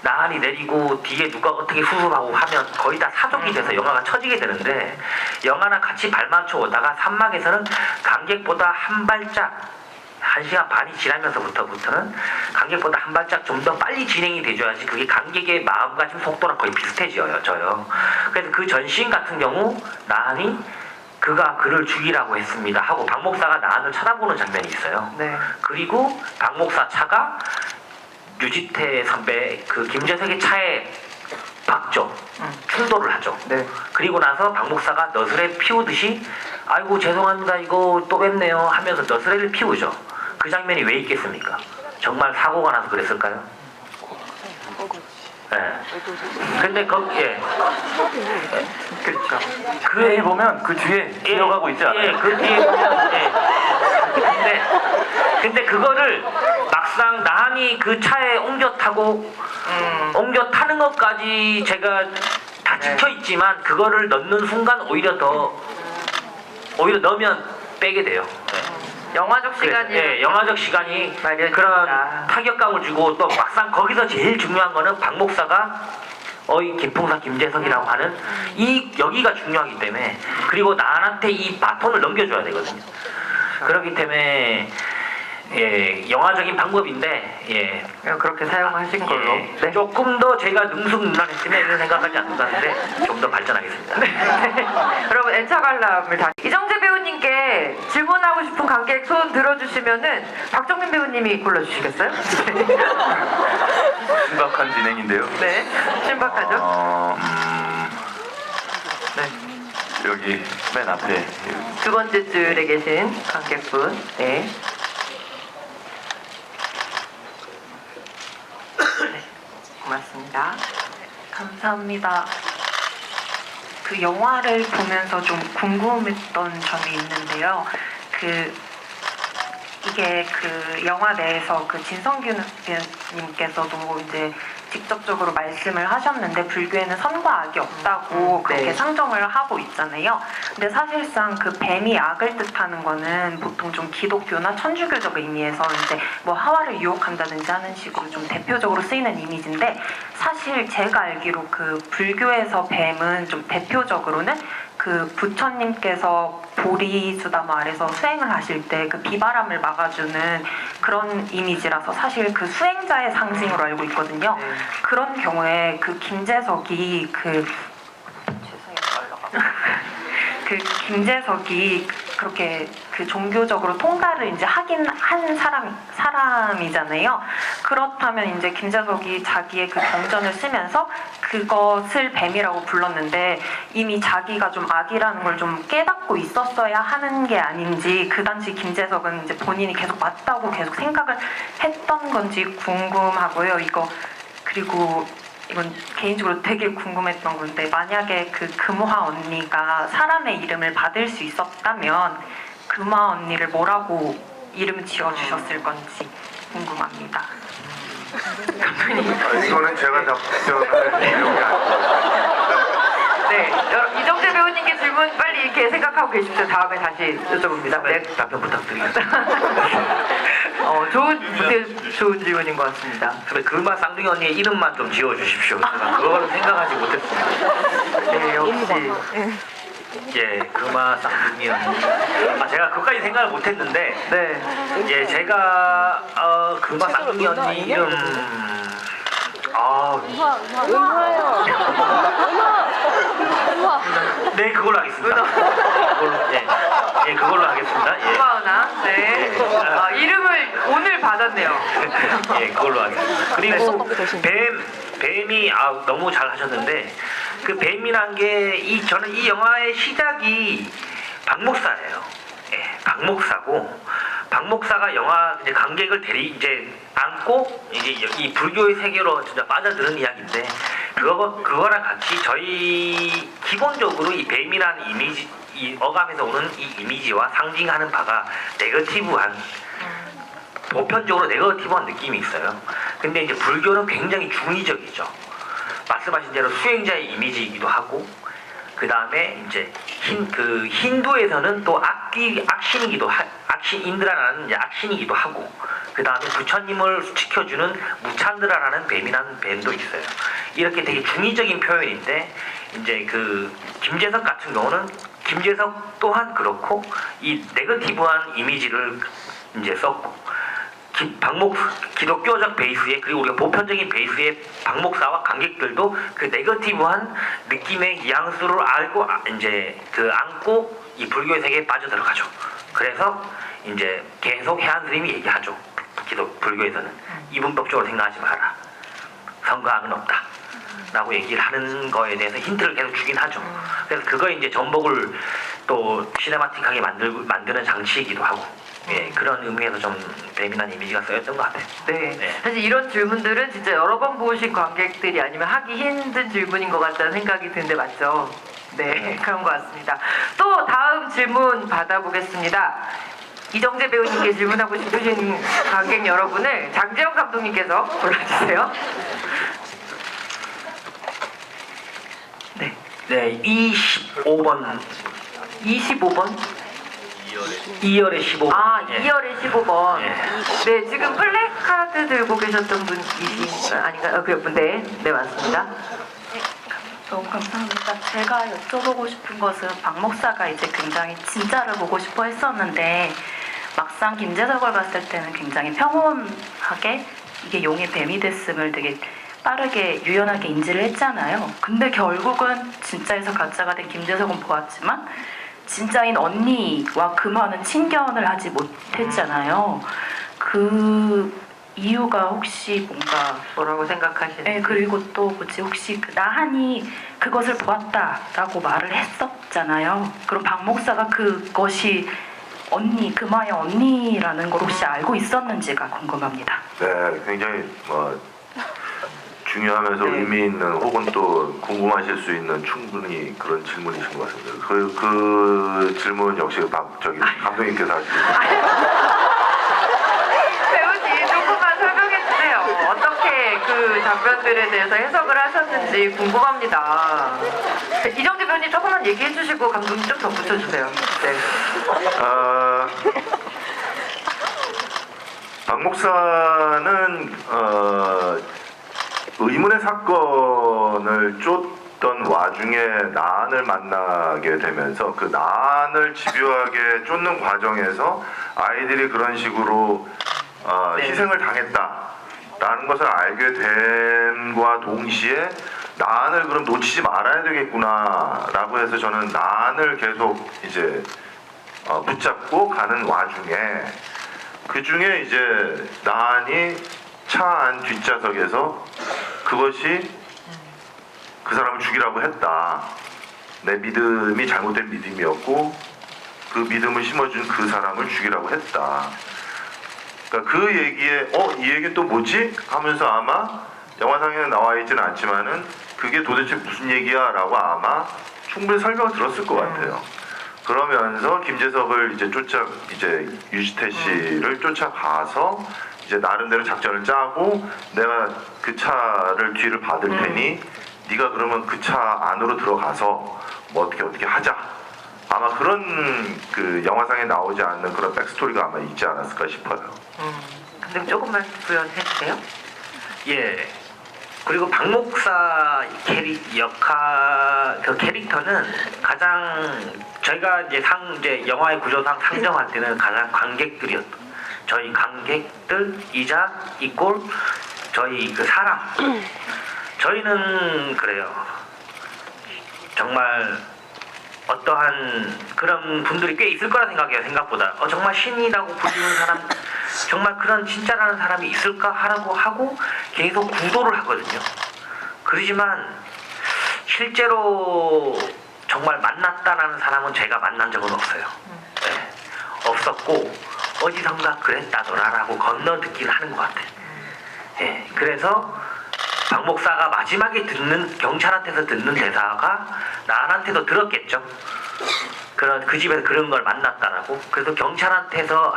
S3: 나한이 내리고 뒤에 누가 어떻게 수습하고 하면 거의 다 사족이 돼서 영화가 처지게 되는데 영화랑 같이 발맞춰 오다가 3막에서는 관객보다 한 발짝 1시간 반이 지나면서부터는 관객보다 한 발짝 좀 더 빨리 진행이 돼줘야지 그게 관객의 마음가짐 속도랑 거의 비슷해져요. 그래서 그 전신 같은 경우 나한이 그가 그를 죽이라고 했습니다 하고 박 목사가 나한을 쳐다보는 장면이 있어요.
S1: 네.
S3: 그리고 박 목사 차가 유지태 선배 그 김재석의 차에 박죠. 충돌을 하죠.
S1: 네.
S3: 그리고 나서 박 목사가 너스레 피우듯이 아이고 죄송합니다 이거 또 뵙네요 하면서 너스레를 피우죠. 그 장면이 왜 있겠습니까? 정말 사고가 나서 그랬을까요? 네. 근데 거기에
S1: 그렇죠.
S4: 그 보면 그 뒤에 기어가고 있지 않아요?
S3: 예, 그 뒤에 보면 근데 그거를 막상 나한이 그 차에 옮겨 타는 것까지 제가 다 지켜 있지만 그거를 넣는 순간 오히려 넣으면 빼게 돼요.
S1: 영화적 시간이
S3: 예, 영화적 시간이
S1: 마련이
S3: 그런
S1: 된다.
S3: 타격감을 주고 또 막상 거기서 제일 중요한 거는 박 목사가 김풍사 김재석이라고 하는 여기가 중요하기 때문에 그리고 나한테 이 바톤을 넘겨줘야 되거든요. 그렇기 때문에 예, 영화적인 방법인데 예,
S1: 그렇게 사용하신 걸로.
S3: 예,
S1: 네.
S3: 조금 더 제가 능숙능란했으면 이런 생각하지 않는다는데 좀 더 발전하겠습니다.
S1: 여러분 N차 관람을 다 이정재 배우님께 질문하고 싶은 관객 손 들어주시면은 박정민 배우님이 골라주시겠어요?
S4: 심각한 진행인데요.
S1: 네, 신박하죠? 네,
S4: 여기 맨 앞에
S1: 두 번째 줄에 계신 관객분. 네. 네, 고맙습니다.
S6: 감사합니다. 그 영화를 보면서 좀 궁금했던 점이 있는데요. 이게 그 영화 내에서 그 진성규 님께서도 이제 직접적으로 말씀을 하셨는데 불교에는 선과 악이 없다고 그렇게
S1: 네.
S6: 상정을 하고 있잖아요. 근데 사실상 그 뱀이 악을 뜻하는 거는 보통 좀 기독교나 천주교적 의미에서 이제 뭐 하와를 유혹한다든지 하는 식으로 좀 대표적으로 쓰이는 이미지인데 사실 제가 알기로 그 불교에서 뱀은 좀 대표적으로는 그 부처님께서 보리수다마 아래서 수행을 하실 때 그 비바람을 막아주는 그런 이미지라서 사실 그 수행자의 상징으로 알고 있거든요.
S1: 네.
S6: 그런 경우에 그 김재석이 그 김재석이 그렇게 그 종교적으로 통달을 이제 하긴 한 사람이잖아요. 그렇다면 이제 김재석이 자기의 그 경전을 쓰면서 그것을 뱀이라고 불렀는데 이미 자기가 좀 악이라는 걸 좀 깨닫고 있었어야 하는 게 아닌지 그 당시 김재석은 이제 본인이 계속 맞다고 계속 생각을 했던 건지 궁금하고요. 그리고 이건 개인적으로 되게 궁금했던 건데 만약에 그 금화 언니가 사람의 이름을 받을 수 있었다면 금화 언니를 뭐라고 이름 지어주셨을 건지 궁금합니다.
S2: 이거는 제가 답변할 내용이 아니에요.
S1: 네, 이정재 배우님께 질문 빨리 이렇게 생각하고 계십시오. 다음에 다시 여쭤봅니다. 네.
S3: 답변 부탁드리겠습니다.
S1: 좋은 질문인 것 같습니다.
S3: 그래 금화 쌍둥이 언니의 이름만 좀 지어주십시오. 제가 그거를 생각하지 못했습니다.
S1: 네, 역시.
S3: 예, 금화 쌍둥이 언니. 제가 그것까지 생각을 못했는데,
S1: 네.
S3: 예, 제가 금화 쌍둥이 언니 이름 네, 그걸로 하겠습니다. 그걸로 하겠습니다. 예.
S1: 고마워나. 네. 이름을 오늘 받았네요.
S3: 예, 그걸로 하겠습니다. 그리고 뱀이 너무 잘 하셨는데 그 뱀이란 게 저는 이 영화의 시작이 박목사예요. 예, 박목사고 박목사가 영화 이제 관객을 이제 안고 이제 이 불교의 세계로 진짜 빠져드는 이야기인데 그거랑 같이 저희 기본적으로 이 뱀이라는 이미지 이 어감에서 오는 이 이미지와 상징하는 바가 네거티브한 보편적으로 네거티브한 느낌이 있어요. 근데 이제 불교는 굉장히 중의적이죠. 말씀하신 대로 수행자의 이미지이기도 하고 그 다음에 이제 힌두에서는 또 악신이기도 인드라라는 이제 악신이기도 하고 그 다음에 부처님을 지켜주는 무찬드라라는 뱀이라는 뱀도 있어요. 이렇게 되게 중의적인 표현인데 이제 그 김재석 같은 경우는 김재석 또한 그렇고 이 네거티브한 이미지를 이제 썼고 기독교적 베이스에 그리고 우리가 보편적인 베이스의 박목사와 관객들도 그 네거티브한 느낌의 뉘앙스를 알고 이제 그 안고 이 불교의 세계에 빠져들어가죠. 그래서 이제 계속 해안 스님이 얘기하죠. 불교에서는 이분법적으로 생각하지 마라. 선과 악은 없다. 라고 얘기를 하는 거에 대해서 힌트를 계속 주긴 하죠. 그래서 그거에 이제 전복을 또 시네마틱하게 만드는 장치이기도 하고 예, 그런 의미에서 좀 뱀이란 이미지가 쓰였던 것 같아요.
S1: 네.
S3: 네.
S1: 사실 이런 질문들은 진짜 여러 번 보신 관객들이 아니면 하기 힘든 질문인 것 같다는 생각이 드는데 맞죠? 네, 그런 것 같습니다. 또 다음 질문 받아보겠습니다. 이정재 배우님께 질문하고 싶으신 관객 여러분을 장재영 감독님께서 불러주세요. 네.
S3: 네, 25번
S1: 25번?
S3: 2열의 15번.
S1: 2열의 15번.
S3: 예.
S1: 네, 지금 플래카드 들고 계셨던 분이신 아닌가요? 네, 네, 맞습니다.
S6: 너무 감사합니다. 제가 여쭤보고 싶은 것은 박 목사가 이제 굉장히 진짜를 보고 싶어 했었는데 막상 김재석을 봤을 때는 굉장히 평온하게 이게 용의 뱀이 됐음을 되게 빠르게 유연하게 인지를 했잖아요. 근데 결국은 진짜에서 가짜가 된 김재석은 보았지만 진짜인 언니와 금화는 친견을 하지 못했잖아요. 그 이유가 혹시 뭔가
S1: 뭐라고 생각하시는지.
S6: 네, 그리고 또 뭐지 혹시 그 나한이 그것을 보았다라고 말을 했었잖아요. 그럼 박 목사가 그것이 언니 금화의 언니라는 걸 혹시 알고 있었는지가 궁금합니다.
S2: 네, 굉장히 중요하면서 의미 있는 혹은 또 궁금하실 수 있는 충분히 그런 질문이신 것 같습니다. 그 질문 역시 감독님께서 하시죠.
S1: 배우님 조금만 설명해 주세요. 어떻게 그 그 답변들에 대해서 해석을 하셨는지 궁금합니다. 이정재 배우님 조금만 얘기해 주시고 감독님 좀 덧붙여 주세요. 네.
S2: 박 목사는 의문의 사건을 쫓던 와중에 나한을 만나게 되면서 그 나한을 집요하게 쫓는 과정에서 아이들이 그런 식으로
S1: 네.
S2: 희생을 당했다라는 것을 알게 됨과 동시에 나한을 그럼 놓치지 말아야 되겠구나라고 해서 저는 나한을 계속 이제 붙잡고 가는 와중에 그 중에 이제 나한이 차 안 뒷좌석에서 그것이 그 사람을 죽이라고 했다. 내 믿음이 잘못된 믿음이었고 그 믿음을 심어준 그 사람을 죽이라고 했다. 그러니까 그 얘기에 이 얘기 또 뭐지? 하면서 아마 영화상에는 나와 있지는 않지만은 그게 도대체 무슨 얘기야? 라고 아마 충분히 설명을 들었을 것 같아요. 그러면서 김재석을 이제 유지태 씨를 쫓아가서 이제 나름대로 작전을 짜고 내가 그 차를 뒤를 받을 테니 네가 그러면 그 차 안으로 들어가서 뭐 어떻게 하자. 아마 그런 그 영화상에 나오지 않는 그런 백스토리가 아마 있지 않았을까 싶어요.
S1: 감독님 조금만 부연해 주세요.
S3: 예. 그리고 박 목사 그 캐릭터는 가장 저희가 이제 영화의 구조상 상정할 때는 가장 관객들이었던 저희 관객들이자 이꼴 저희 그 사람 저희는 그래요. 정말 어떠한 그런 분들이 꽤 있을 거라 생각해요. 생각보다 정말 신이라고 불리는 사람 정말 그런 진짜라는 사람이 있을까 하고 계속 구도를 하거든요. 그러지만 실제로 정말 만났다라는 사람은 제가 만난 적은 없어요. 네. 없었고 어디선가 그랬다더라라고 건너듣기를 하는 것 같아요. 네. 그래서 박 목사가 마지막에 경찰한테서 듣는 대사가 나한테도 들었겠죠. 그 집에서 그런 걸 만났다라고. 그래서 경찰한테서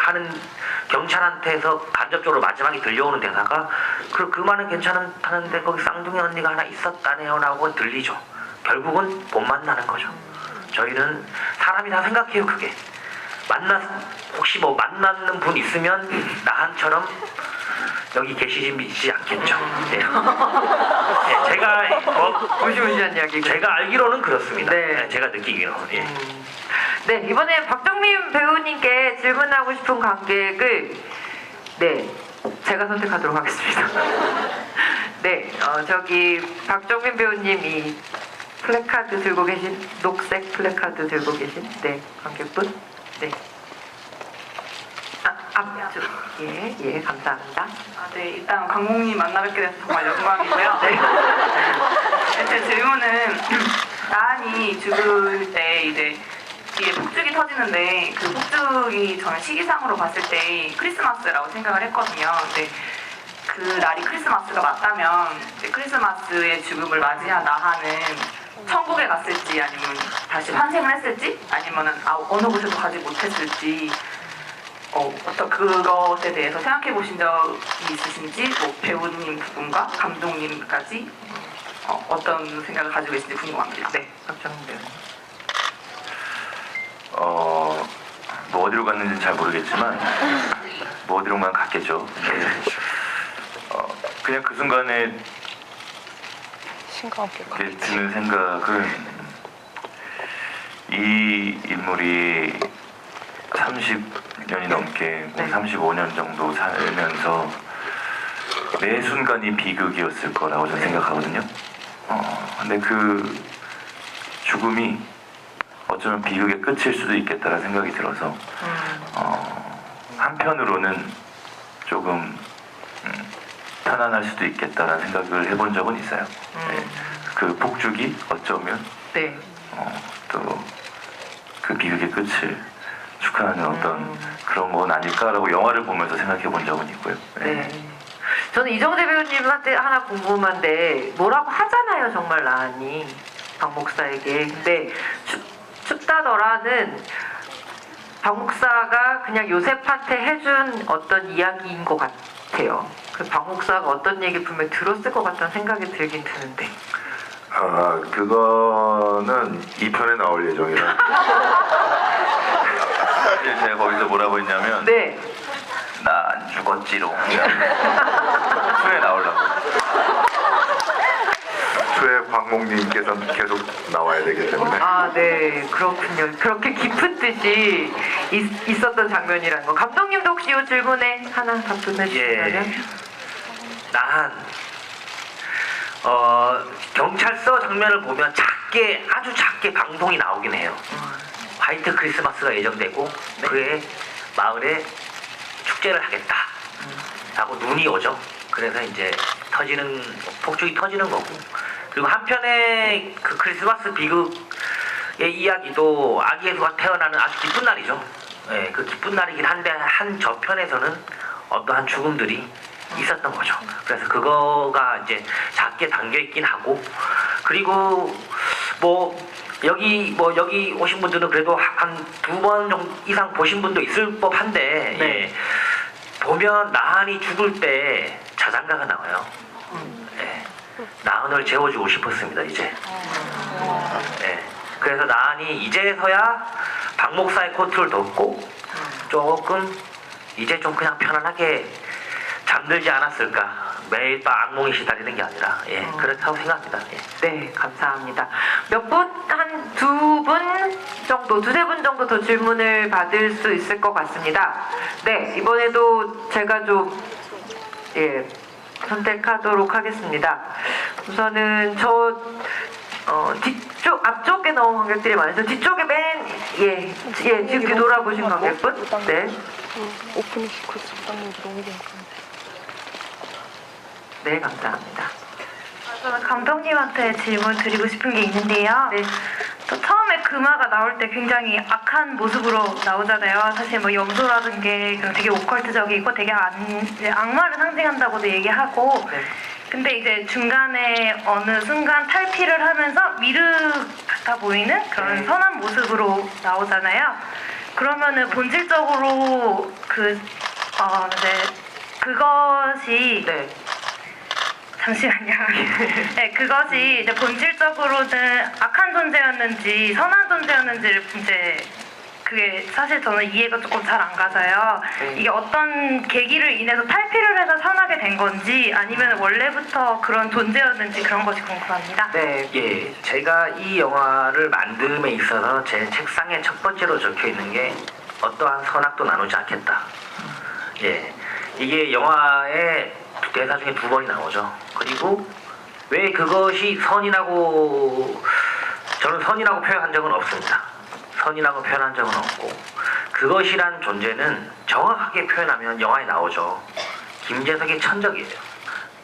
S3: 간접적으로 마지막에 들려오는 대사가 그 말은 괜찮다는데 거기 쌍둥이 언니가 하나 있었다네요라고 들리죠. 결국은 못 만나는 거죠. 저희는 사람이 다 생각해요. 그게 혹시 뭐 만나는 분 있으면 나한처럼 여기 계시지 않겠죠. 네. 네, 제가
S1: 무시무시한 이야기.
S3: 제가 알기로는 그렇습니다.
S1: 네.
S3: 네, 제가 느끼기로는. 예.
S1: 네, 이번에 박정민 배우님께 질문하고 싶은 관객을 제가 선택하도록 하겠습니다. 네, 저기 박정민 배우님이 플래카드 들고 계신 녹색 플래카드 들고 계신 관객분. 네. 앞쪽. 예, 감사합니다.
S7: 네, 일단 강몽님 만나 뵙게 돼서 정말 영광이고요. 제 질문은 나한이 죽을 때 이제 뒤에 폭죽이 터지는데 그 폭죽이 저는 시기상으로 봤을 때 크리스마스라고 생각을 했거든요. 근데 그 날이 크리스마스가 맞다면 이제 크리스마스의 죽음을 맞이한 나한은 천국에 갔을지 아니면 다시 환생을 했을지 아니면은 어느 곳에도 가지 못했을지 어떤 그것에 대해서 생각해 보신 적이 있으신지 뭐 배우님 부분과 감독님까지 어떤 생각을 가지고 계신지 궁금합니다.
S1: 네, 박정민 배우님.
S4: 뭐 어디로 갔는지는 잘 모르겠지만 뭐 어디로만 갔겠죠. 근데 그냥 그 순간에 이렇게 드는 생각은 이 인물이 30년이 넘게 35년 정도 살면서 매 순간이 비극이었을 거라고 저는 생각하거든요. 근데 그 죽음이 어쩌면 비극의 끝일 수도 있겠다라는 생각이 들어서 한편으로는 조금 편안할 수도 있겠다라는 생각을 해본 적은 있어요. 네. 그 폭죽이 어쩌면 또 그 비극의 끝을 축하하는 어떤 그런 건 아닐까라고 영화를 보면서 생각해 본 적은 있고요.
S1: 네. 저는 이정재 배우님한테 하나 궁금한데 뭐라고 하잖아요, 정말 나은이 박 목사에게. 근데 춥다더라는 박 목사가 그냥 요셉한테 해준 어떤 이야기인 것 같아요. 그 박 목사가 어떤 얘기 분명히 들었을 것 같다는 생각이 들긴 드는데.
S2: 아, 그거는 2편에 나올 예정이라.
S4: 사실 제가 거기서 뭐라고 했냐면
S1: 네.
S4: 나 안 죽었지롱. 후에 나오려고.
S2: 초에 박목님께서는 계속 나와야 되기 때문에.
S1: 아, 네. 그렇군요. 그렇게 깊은 뜻이 있었던 장면이라는 거. 감독님도 혹시 이 질문에 하나 답변해 주시면.
S3: 난 경찰서 장면을 보면 아주 작게 방송이 나오긴 해요. 화이트 크리스마스가 예정되고 그해 마을에 축제를 하겠다 라고 눈이 오죠. 그래서 이제 폭죽이 터지는 거고, 그리고 한편에 그 크리스마스 비극의 이야기도 아기 예수가 태어나는 아주 기쁜 날이죠. 예, 그 기쁜 날이긴 한데 한 저편에서는 어떠한 죽음들이 있었던 거죠. 그래서 그거가 이제 작게 담겨 있긴 하고, 그리고 여기 오신 분들은 그래도 한 2번 이상 보신 분도 있을 법한데, 예, 보면 나한이 죽을 때 자장가가 나와요. 예, 나은을 재워주고 싶었습니다 이제. 예, 그래서 나한이 이제서야 박 목사의 코트를 덮고 조금 이제 좀 그냥 편안하게 잠들지 않았을까. 매일 밤 악몽이 시달리는 게 아니라, 예, 그렇다고 생각합니다. 예.
S1: 네, 감사합니다. 몇 분, 한 2분 정도, 2-3분 정도 더 질문을 받을 수 있을 것 같습니다. 네, 이번에도 제가 좀, 선택하도록 하겠습니다. 우선은 앞쪽에 나온 관객들이 많아서 뒤쪽에 지금 뒤돌아보신 관객분? 네.
S8: 오픈시크 적당히 너무 괜찮아.
S1: 네, 감사합니다.
S9: 저는 감독님한테 질문 드리고 싶은 게 있는데요.
S1: 네.
S9: 또 처음에 금화가 나올 때 굉장히 악한 모습으로 나오잖아요. 사실 뭐 염소라든 게 되게 오컬트적이고 되게 이제 악마를 상징한다고도 얘기하고.
S1: 네.
S9: 근데 이제 중간에 어느 순간 탈피를 하면서 미르 같아 보이는 그런
S1: 네.
S9: 선한 모습으로 나오잖아요. 그러면은 본질적으로 그것이
S1: 네.
S9: 잠시만요. 네, 그것이 이제 본질적으로는 악한 존재였는지 선한 존재였는지를 이제 그게 사실 저는 이해가 조금 잘 안 가서요.
S1: 네.
S9: 이게 어떤 계기를 인해서 탈피를 해서 선하게 된 건지 아니면 원래부터 그런 존재였는지 그런 것이 궁금합니다.
S1: 네.
S3: 예, 제가 이 영화를 만듦에 있어서 제 책상에 첫 번째로 적혀 있는 게 어떠한 선악도 나누지 않겠다. 예, 이게 영화의 대사 중에 2번이 나오죠. 그리고 왜 그것이 선이라고, 저는 선이라고 표현한 적은 없습니다. 선이라고 표현한 적은 없고, 그것이란 존재는 정확하게 표현하면 영화에 나오죠. 김재석의 천적이에요.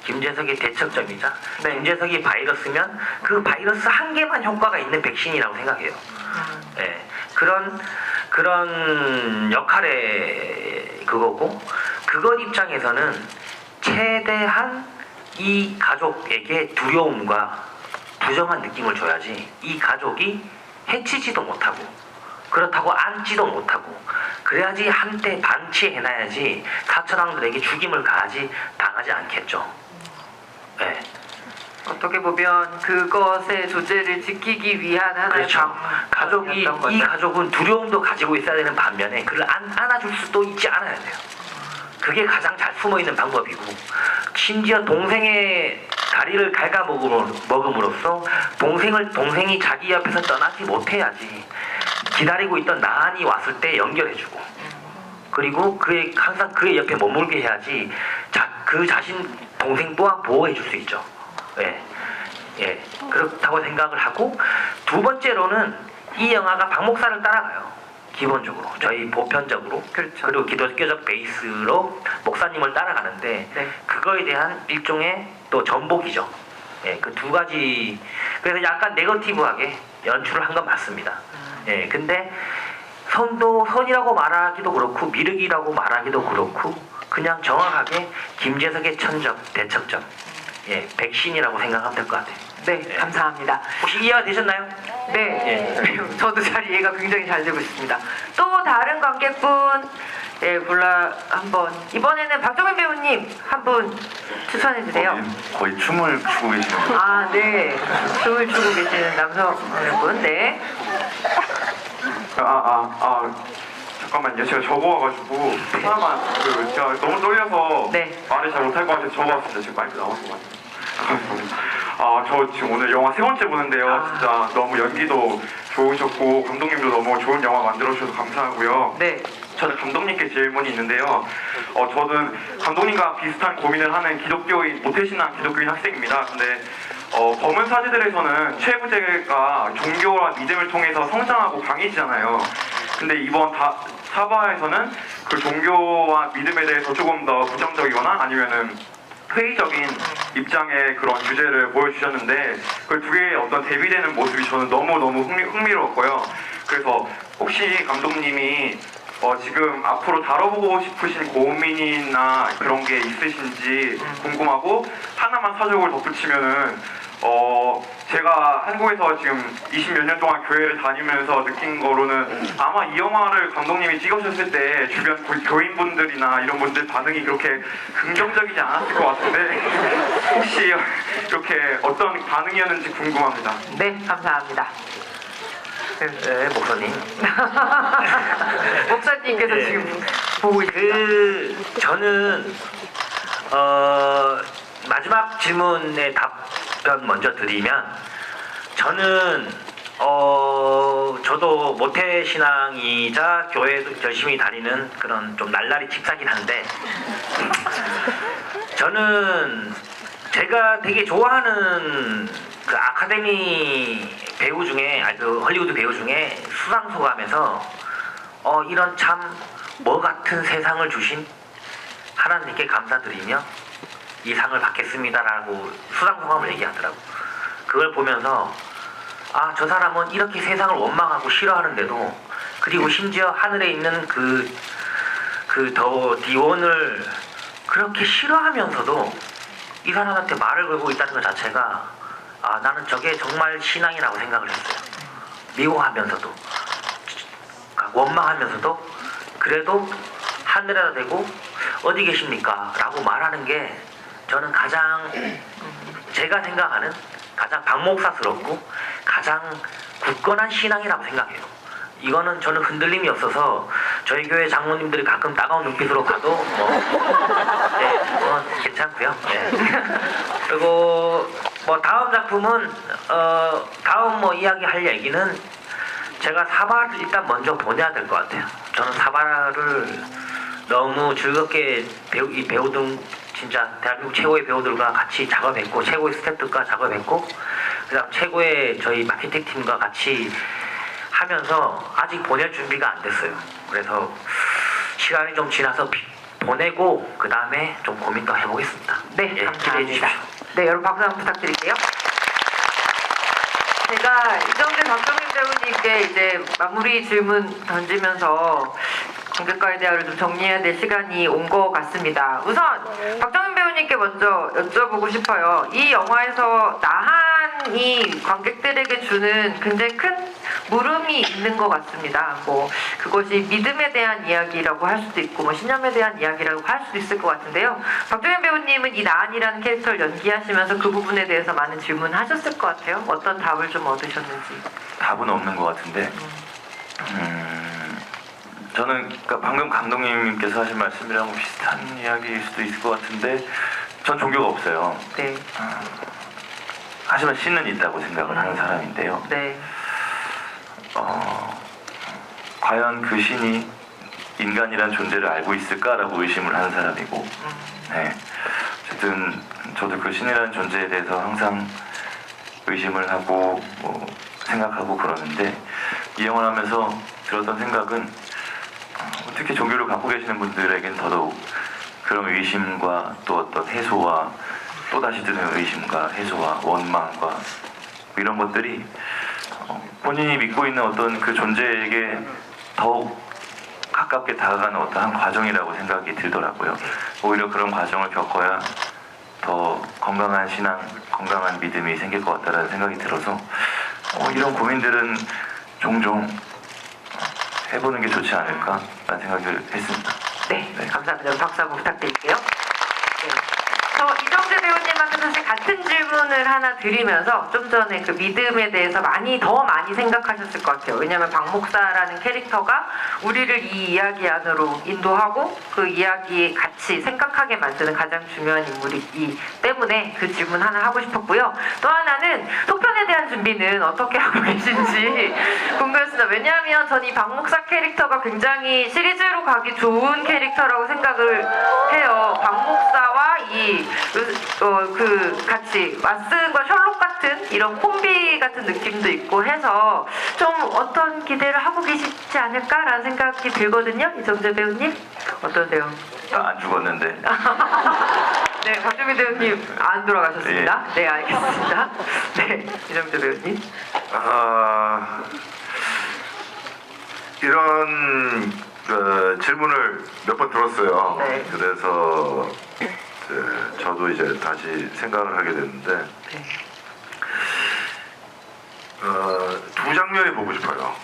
S3: 김재석의 대척점이자, 김재석이 바이러스면 그 바이러스 한 개만 효과가 있는 백신이라고 생각해요. 예, 그런 역할의 그거고, 그것 입장에서는 최대한 이 가족에게 두려움과 부정한 느낌을 줘야지 이 가족이 해치지도 못하고 그렇다고 앉지도 못하고, 그래야지 한때 방치해놔야지 사천왕들에게 죽임을 당하지 않겠죠. 네.
S1: 어떻게 보면 그것의 조제를 지키기 위한 하나의
S3: 그렇죠.
S1: 방법이었던 거죠.
S3: 이 가족은 두려움도 가지고 있어야 되는 반면에 그를 안아줄 수도 있지 않아야 돼요. 그게 가장 잘 숨어있는 방법이고, 심지어 동생의 다리를 갉아먹음으로써 동생이 자기 옆에서 떠나지 못해야지 기다리고 있던 나한이 왔을 때 연결해주고, 그리고 항상 그의 옆에 머물게 해야지 그 자신 동생 또한 보호해줄 수 있죠. 예, 그렇다고 생각을 하고, 2번째로는 이 영화가 박 목사를 따라가요. 기본적으로 저희 보편적으로,
S1: 그렇죠.
S3: 그리고 기독교적 베이스로 목사님을 따라가는데,
S1: 네. 그거에
S3: 그거에 대한 일종의 또 전복이죠. 예, 그 2가지. 그래서 약간 네거티브하게 연출을 한 건 맞습니다. 예, 근데 선이라고 말하기도 그렇고 미륵이라고 말하기도 그렇고, 그냥 정확하게 김재석의 천적, 대척점, 예, 백신이라고 생각하면 될 것 같아요.
S1: 네, 감사합니다.
S3: 혹시 이해가 되셨나요?
S1: 네, 저도 잘 이해가 굉장히 잘 되고 있습니다. 또 다른 관객분 골라 한번 이번에는 박정민 배우님 한 분 추천해 주세요.
S4: 거의 춤을 추고 계시는 분.
S1: 아, 네. 춤을 추고 계시는 남성분, 네.
S5: 잠깐만요. 제가 적어와가지고 하나만 제가 너무 떨려서
S1: 네.
S5: 말을 잘 못할 것 같아서 적어왔습니다. 지금 마이크 나온 것 같아요. 저 지금 오늘 영화 세 번째 보는데요. 진짜 너무 연기도 좋으셨고 감독님도 너무 좋은 영화 만들어주셔서 감사하고요.
S1: 네.
S5: 저는 감독님께 질문이 있는데요. 저는 감독님과 비슷한 고민을 하는 모태신앙 기독교인 학생입니다. 근데 검은 사제들에서는 최부제가 종교와 믿음을 통해서 성장하고 강해지잖아요. 근데 이번 사바에서는 그 종교와 믿음에 대해서 조금 더 부정적이거나 아니면은 회의적인 입장의 그런 주제를 보여주셨는데 그 두 개의 어떤 대비되는 모습이 저는 너무너무 흥미로웠고요. 그래서 혹시 감독님이 지금 앞으로 다뤄보고 싶으신 고민이나 그런 게 있으신지 궁금하고 하나만 사족을 덧붙이면은 제가 한국에서 지금 20몇 년 동안 교회를 다니면서 느낀 거로는 아마 이 영화를 감독님이 찍으셨을 때 주변 교인분들이나 이런 분들 반응이 그렇게 긍정적이지 않았을 것 같은데 혹시 이렇게 어떤 반응이었는지 궁금합니다.
S1: 네, 감사합니다.
S3: 네, 목사님.
S1: 목사님께서
S3: 네.
S1: 지금 보고 있습니다.
S3: 저는 마지막 질문에 답변 먼저 드리면 저는 저도 모태신앙이자 교회도 열심히 다니는 그런 좀 날라리 집사긴 한데 저는 제가 되게 좋아하는 그 아카데미 배우 중에 그 헐리우드 배우 중에 수상소감에서 이런 참 뭐 같은 세상을 주신 하나님께 감사드리며 이 상을 받겠습니다라고 수상소감을 얘기하더라고. 그걸 보면서 저 사람은 이렇게 세상을 원망하고 싫어하는데도 그리고 심지어 하늘에 있는 그 더 디온을 그렇게 싫어하면서도 이 사람한테 말을 걸고 있다는 것 자체가 나는 저게 정말 신앙이라고 생각을 했어요. 미워하면서도 원망하면서도 그래도 하늘에다 대고 어디 계십니까? 라고 말하는 게 저는 가장 제가 생각하는 가장 박목사스럽고 가장 굳건한 신앙이라고 생각해요. 이거는 저는 흔들림이 없어서 저희 교회 장로님들이 가끔 따가운 눈빛으로 봐도 괜찮고요. 네. 그리고 다음 작품은 다음 이야기할 얘기는 제가 사바를 일단 먼저 보내야 될 것 같아요. 저는 사바를 너무 즐겁게 이 배우들 진짜 대한민국 최고의 배우들과 같이 작업했고 최고의 스태프들과 작업했고 그다음 최고의 저희 마케팅 팀과 같이 하면서 아직 보낼 준비가 안 됐어요. 그래서 시간이 좀 지나서 보내고 그 다음에 좀 고민 더 해보겠습니다.
S1: 네,
S3: 기대해
S1: 감사합니다.
S3: 주십시오.
S1: 네, 여러분 박수 한번 부탁드릴게요. 제가 이정재 박정민 배우님께 이제 마무리 질문 던지면서 관객과의 대화를 좀 정리해야 될 시간이 온 것 같습니다. 우선 박정민 배우님께 먼저 여쭤보고 싶어요. 이 영화에서 나한이 관객들에게 주는 굉장히 큰 물음이 있는 것 같습니다. 그것이 믿음에 대한 이야기라고 할 수도 있고 신념에 대한 이야기라고 할 수도 있을 것 같은데요. 박정민 배우님은 이 나한이라는 캐릭터를 연기하시면서 그 부분에 대해서 많은 질문하셨을 것 같아요. 어떤 답을 좀 얻으셨는지.
S4: 답은 없는 것 같은데 저는 그러니까 방금 감독님께서 하신 말씀이랑 비슷한 이야기일 수도 있을 것 같은데 전 종교가 없어요.
S1: 네.
S4: 하지만 신은 있다고 생각을 하는 사람인데요.
S1: 네.
S4: 과연 그 신이 인간이란 존재를 알고 있을까라고 의심을 하는 사람이고 네. 어쨌든 저도 그 신이라는 존재에 대해서 항상 의심을 하고 생각하고 그러는데 이 영화를 하면서 들었던 생각은 특히 종교를 갖고 계시는 분들에겐 더더욱 그런 의심과 또 어떤 해소와 또다시 드는 의심과 해소와 원망과 이런 것들이 본인이 믿고 있는 어떤 그 존재에게 더욱 가깝게 다가가는 어떠한 과정이라고 생각이 들더라고요. 오히려 그런 과정을 겪어야 더 건강한 신앙, 건강한 믿음이 생길 것 같다는 생각이 들어서 이런 고민들은 종종 해보는 게 좋지 않을까라는 생각을 했습니다.
S1: 네,
S4: 네.
S1: 감사합니다. 박수 한번 부탁드릴게요. 네. 저 이정재 배우님한테 사실 같은 질문을 하나 드리면서 좀 전에 그 믿음에 대해서 더 많이 생각하셨을 것 같아요. 왜냐하면 박 목사라는 캐릭터가 우리를 이 이야기 안으로 인도하고 그 이야기에 같이 생각하게 만드는 가장 중요한 인물이기 때문에 그 질문 하나 하고 싶었고요. 또 하나는 속편에 대한 준비는 어떻게 하고 계신지 궁금했습니다. 왜냐하면 전 이 박 목사 캐릭터가 굉장히 시리즈로 가기 좋은 캐릭터라고 생각을 해요. 박 목사와 같이 왓슨과 셜록 같은 이런 콤비 같은 느낌도 있고 해서 좀 어떤 기대를 하고 계시지 않을까라는 생각이 들거든요. 이정재 배우님 어떠세요?
S4: 안 죽었는데.
S1: 네, 박주민 배우님 안 돌아가셨습니다. 네, 알겠습니다. 네, 이정재 배우님.
S2: 이런 질문을 몇 번 들었어요.
S1: 네.
S2: 그래서 저도 이제 다시 생각을 하게 됐는데
S1: 네.
S2: 두 장면이 보고 싶어요.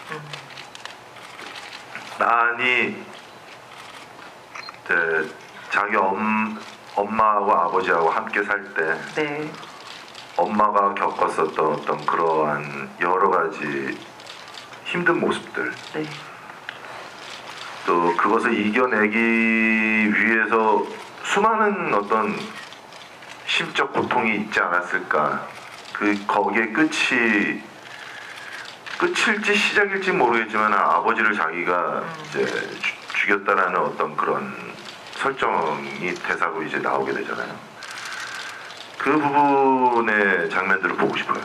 S2: 나은이 자기 엄마하고 아버지하고 함께 살 때
S1: 네.
S2: 엄마가 겪었었던 어떤 그러한 여러 가지 힘든 모습들,
S1: 네.
S2: 또 그것을 이겨내기 위해서 수많은 어떤 심적 고통이 있지 않았을까. 거기에 끝일지 시작일지 모르겠지만 아버지를 자기가 이제 죽였다라는 어떤 그런 설정이 대사로 이제 나오게 되잖아요. 그 부분의 장면들을 보고 싶어요.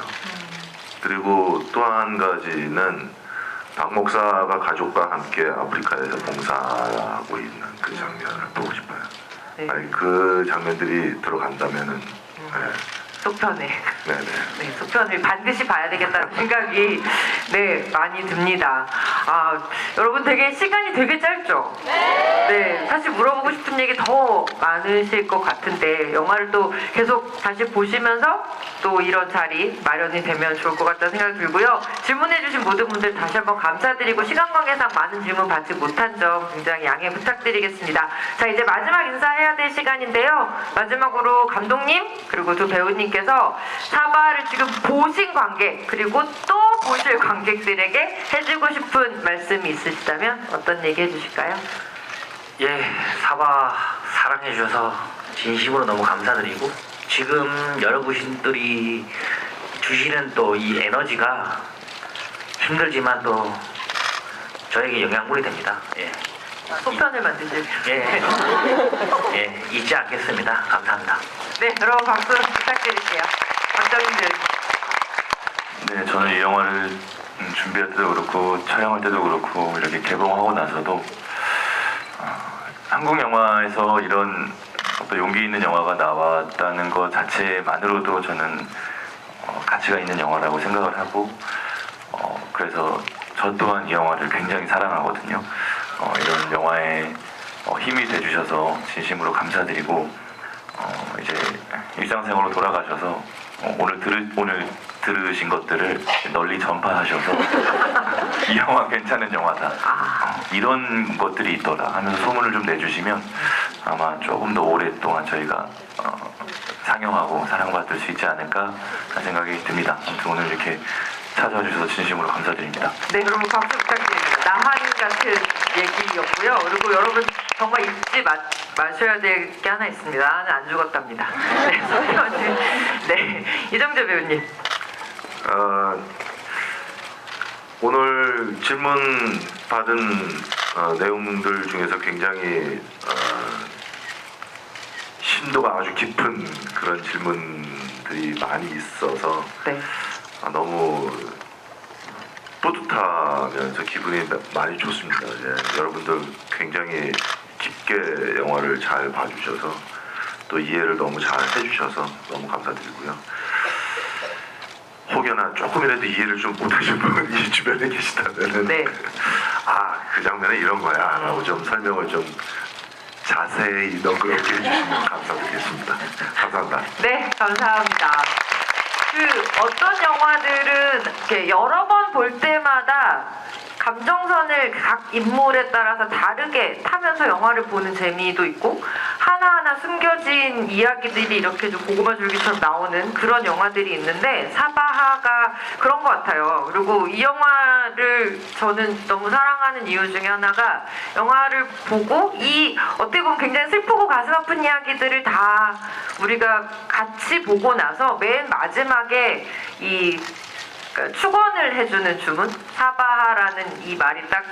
S2: 그리고 또 한 가지는 박 목사가 가족과 함께 아프리카에서 봉사하고 있는 그 장면을 보고 싶어요.
S1: 네.
S2: 아니, 그 장면들이 들어간다면은
S1: 속편에.
S2: 네네.
S1: 네, 속편을 반드시 봐야 되겠다는 생각이 많이 듭니다. 여러분 되게 시간이 되게 짧죠? 네, 사실 물어보고 싶은 얘기 더 많으실 것 같은데 영화를 또 계속 다시 보시면서 또 이런 자리 마련이 되면 좋을 것 같다는 생각이 들고요. 질문해주신 모든 분들 다시 한번 감사드리고 시간 관계상 많은 질문 받지 못한 점 굉장히 양해 부탁드리겠습니다. 자, 이제 마지막 인사해야 될 시간인데요. 마지막으로 감독님 그리고 두 배우님께서 사바를 지금 보신 관객 그리고 또 보실 관객들에게 해주고 싶은 말씀이 있으시다면 어떤 얘기 해주실까요?
S3: 예, 사바 사랑해 주셔서 진심으로 너무 감사드리고 지금 여러분들이 주시는 또 이 에너지가 힘들지만 또 저에게 영양분이 됩니다. 예.
S1: 속편을 만드실.
S3: 예, 잊지 않겠습니다. 감사합니다.
S1: 네, 여러분 박수 부탁드릴게요. 박정인 배우님.
S4: 네, 저는 이 영화를 준비할 때도 그렇고 촬영할 때도 그렇고 이렇게 개봉하고 나서도 한국 영화에서 이런 어떤 용기 있는 영화가 나왔다는 것 자체만으로도 저는 가치가 있는 영화라고 생각을 하고 그래서 저 또한 이 영화를 굉장히 사랑하거든요. 이런 영화에 힘이 돼주셔서 진심으로 감사드리고 이제 일상생활로 돌아가셔서 오늘 들으신 것들을 널리 전파하셔서 이 영화 괜찮은 영화다. 이런 것들이 있더라 하면서 소문을 좀 내주시면 아마 조금 더 오랫동안 저희가 상영하고 사랑받을 수 있지 않을까 하는 생각이 듭니다. 아무튼 오늘 이렇게 찾아와 주셔서 진심으로 감사드립니다.
S1: 네, 여러분 박수 부탁드립니다. 나한 같은 얘기였고요. 그리고 여러분 정말 잊지 마셔야 될 게 하나 있습니다. 나는 안 죽었답니다. 네, 속편을. 네, 이정재 배우님.
S2: 오늘 질문 받은 내용들 중에서 굉장히 심도가 아주 깊은 그런 질문들이 많이 있어서
S1: 네.
S2: 너무 뿌듯하면서 기분이 많이 좋습니다. 여러분들 굉장히 깊게 영화를 잘 봐주셔서 또 이해를 너무 잘 해주셔서 너무 감사드리고요. 혹여나 조금이라도 이해를 좀 못하신 분이 주변에 계시다면은
S1: 네.
S2: 그 장면은 이런 거야 라고 좀 설명을 좀 자세히 너그럽게 해주시면 감사드리겠습니다. 감사합니다.
S1: 네, 감사합니다. 어떤 영화들은 이렇게 여러 번 볼 때마다 감정선을 각 인물에 따라서 다르게 타면서 영화를 보는 재미도 있고 하나하나 숨겨진 이야기들이 이렇게 좀 고구마 줄기처럼 나오는 그런 영화들이 있는데 사바하가 그런 것 같아요. 그리고 이 영화를 저는 너무 사랑하는 이유 중에 하나가 영화를 보고 이 어떻게 보면 굉장히 슬프고 가슴 아픈 이야기들을 다 우리가 같이 보고 나서 맨 마지막에 이 그러니까 축원을 해주는 주문 사바하라는 이 말이 딱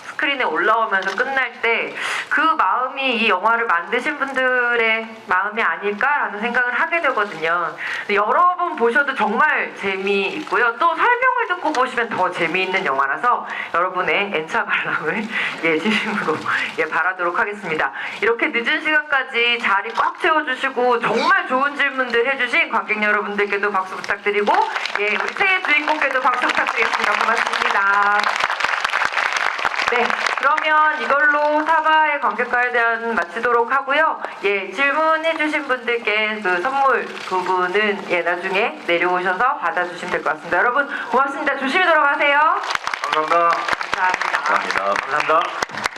S1: 스크린에 올라오면서 끝날 때 그 마음이 이 영화를 만드신 분들의 마음이 아닐까라는 생각을 하게 되거든요. 여러 번 보셔도 정말 재미있고요. 또 설명을 듣고 보시면 더 재미있는 영화라서 여러분의 N차 관람을 진심으로 바라도록 하겠습니다. 이렇게 늦은 시간까지 자리 꽉 채워주시고 정말 좋은 질문들 해주신 관객 여러분들께도 박수 부탁드리고 우리 새해 주인공께도 박수 부탁드리겠습니다. 고맙습니다. 네, 그러면 이걸로 사바의 관객과에 대한 마치도록 하고요. 질문해주신 분들께 그 선물 부분은 나중에 내려오셔서 받아주시면 될 것 같습니다. 여러분 고맙습니다. 조심히 돌아가세요.
S5: 감사합니다.
S1: 감사합니다.
S4: 감사합니다.
S2: 감사합니다.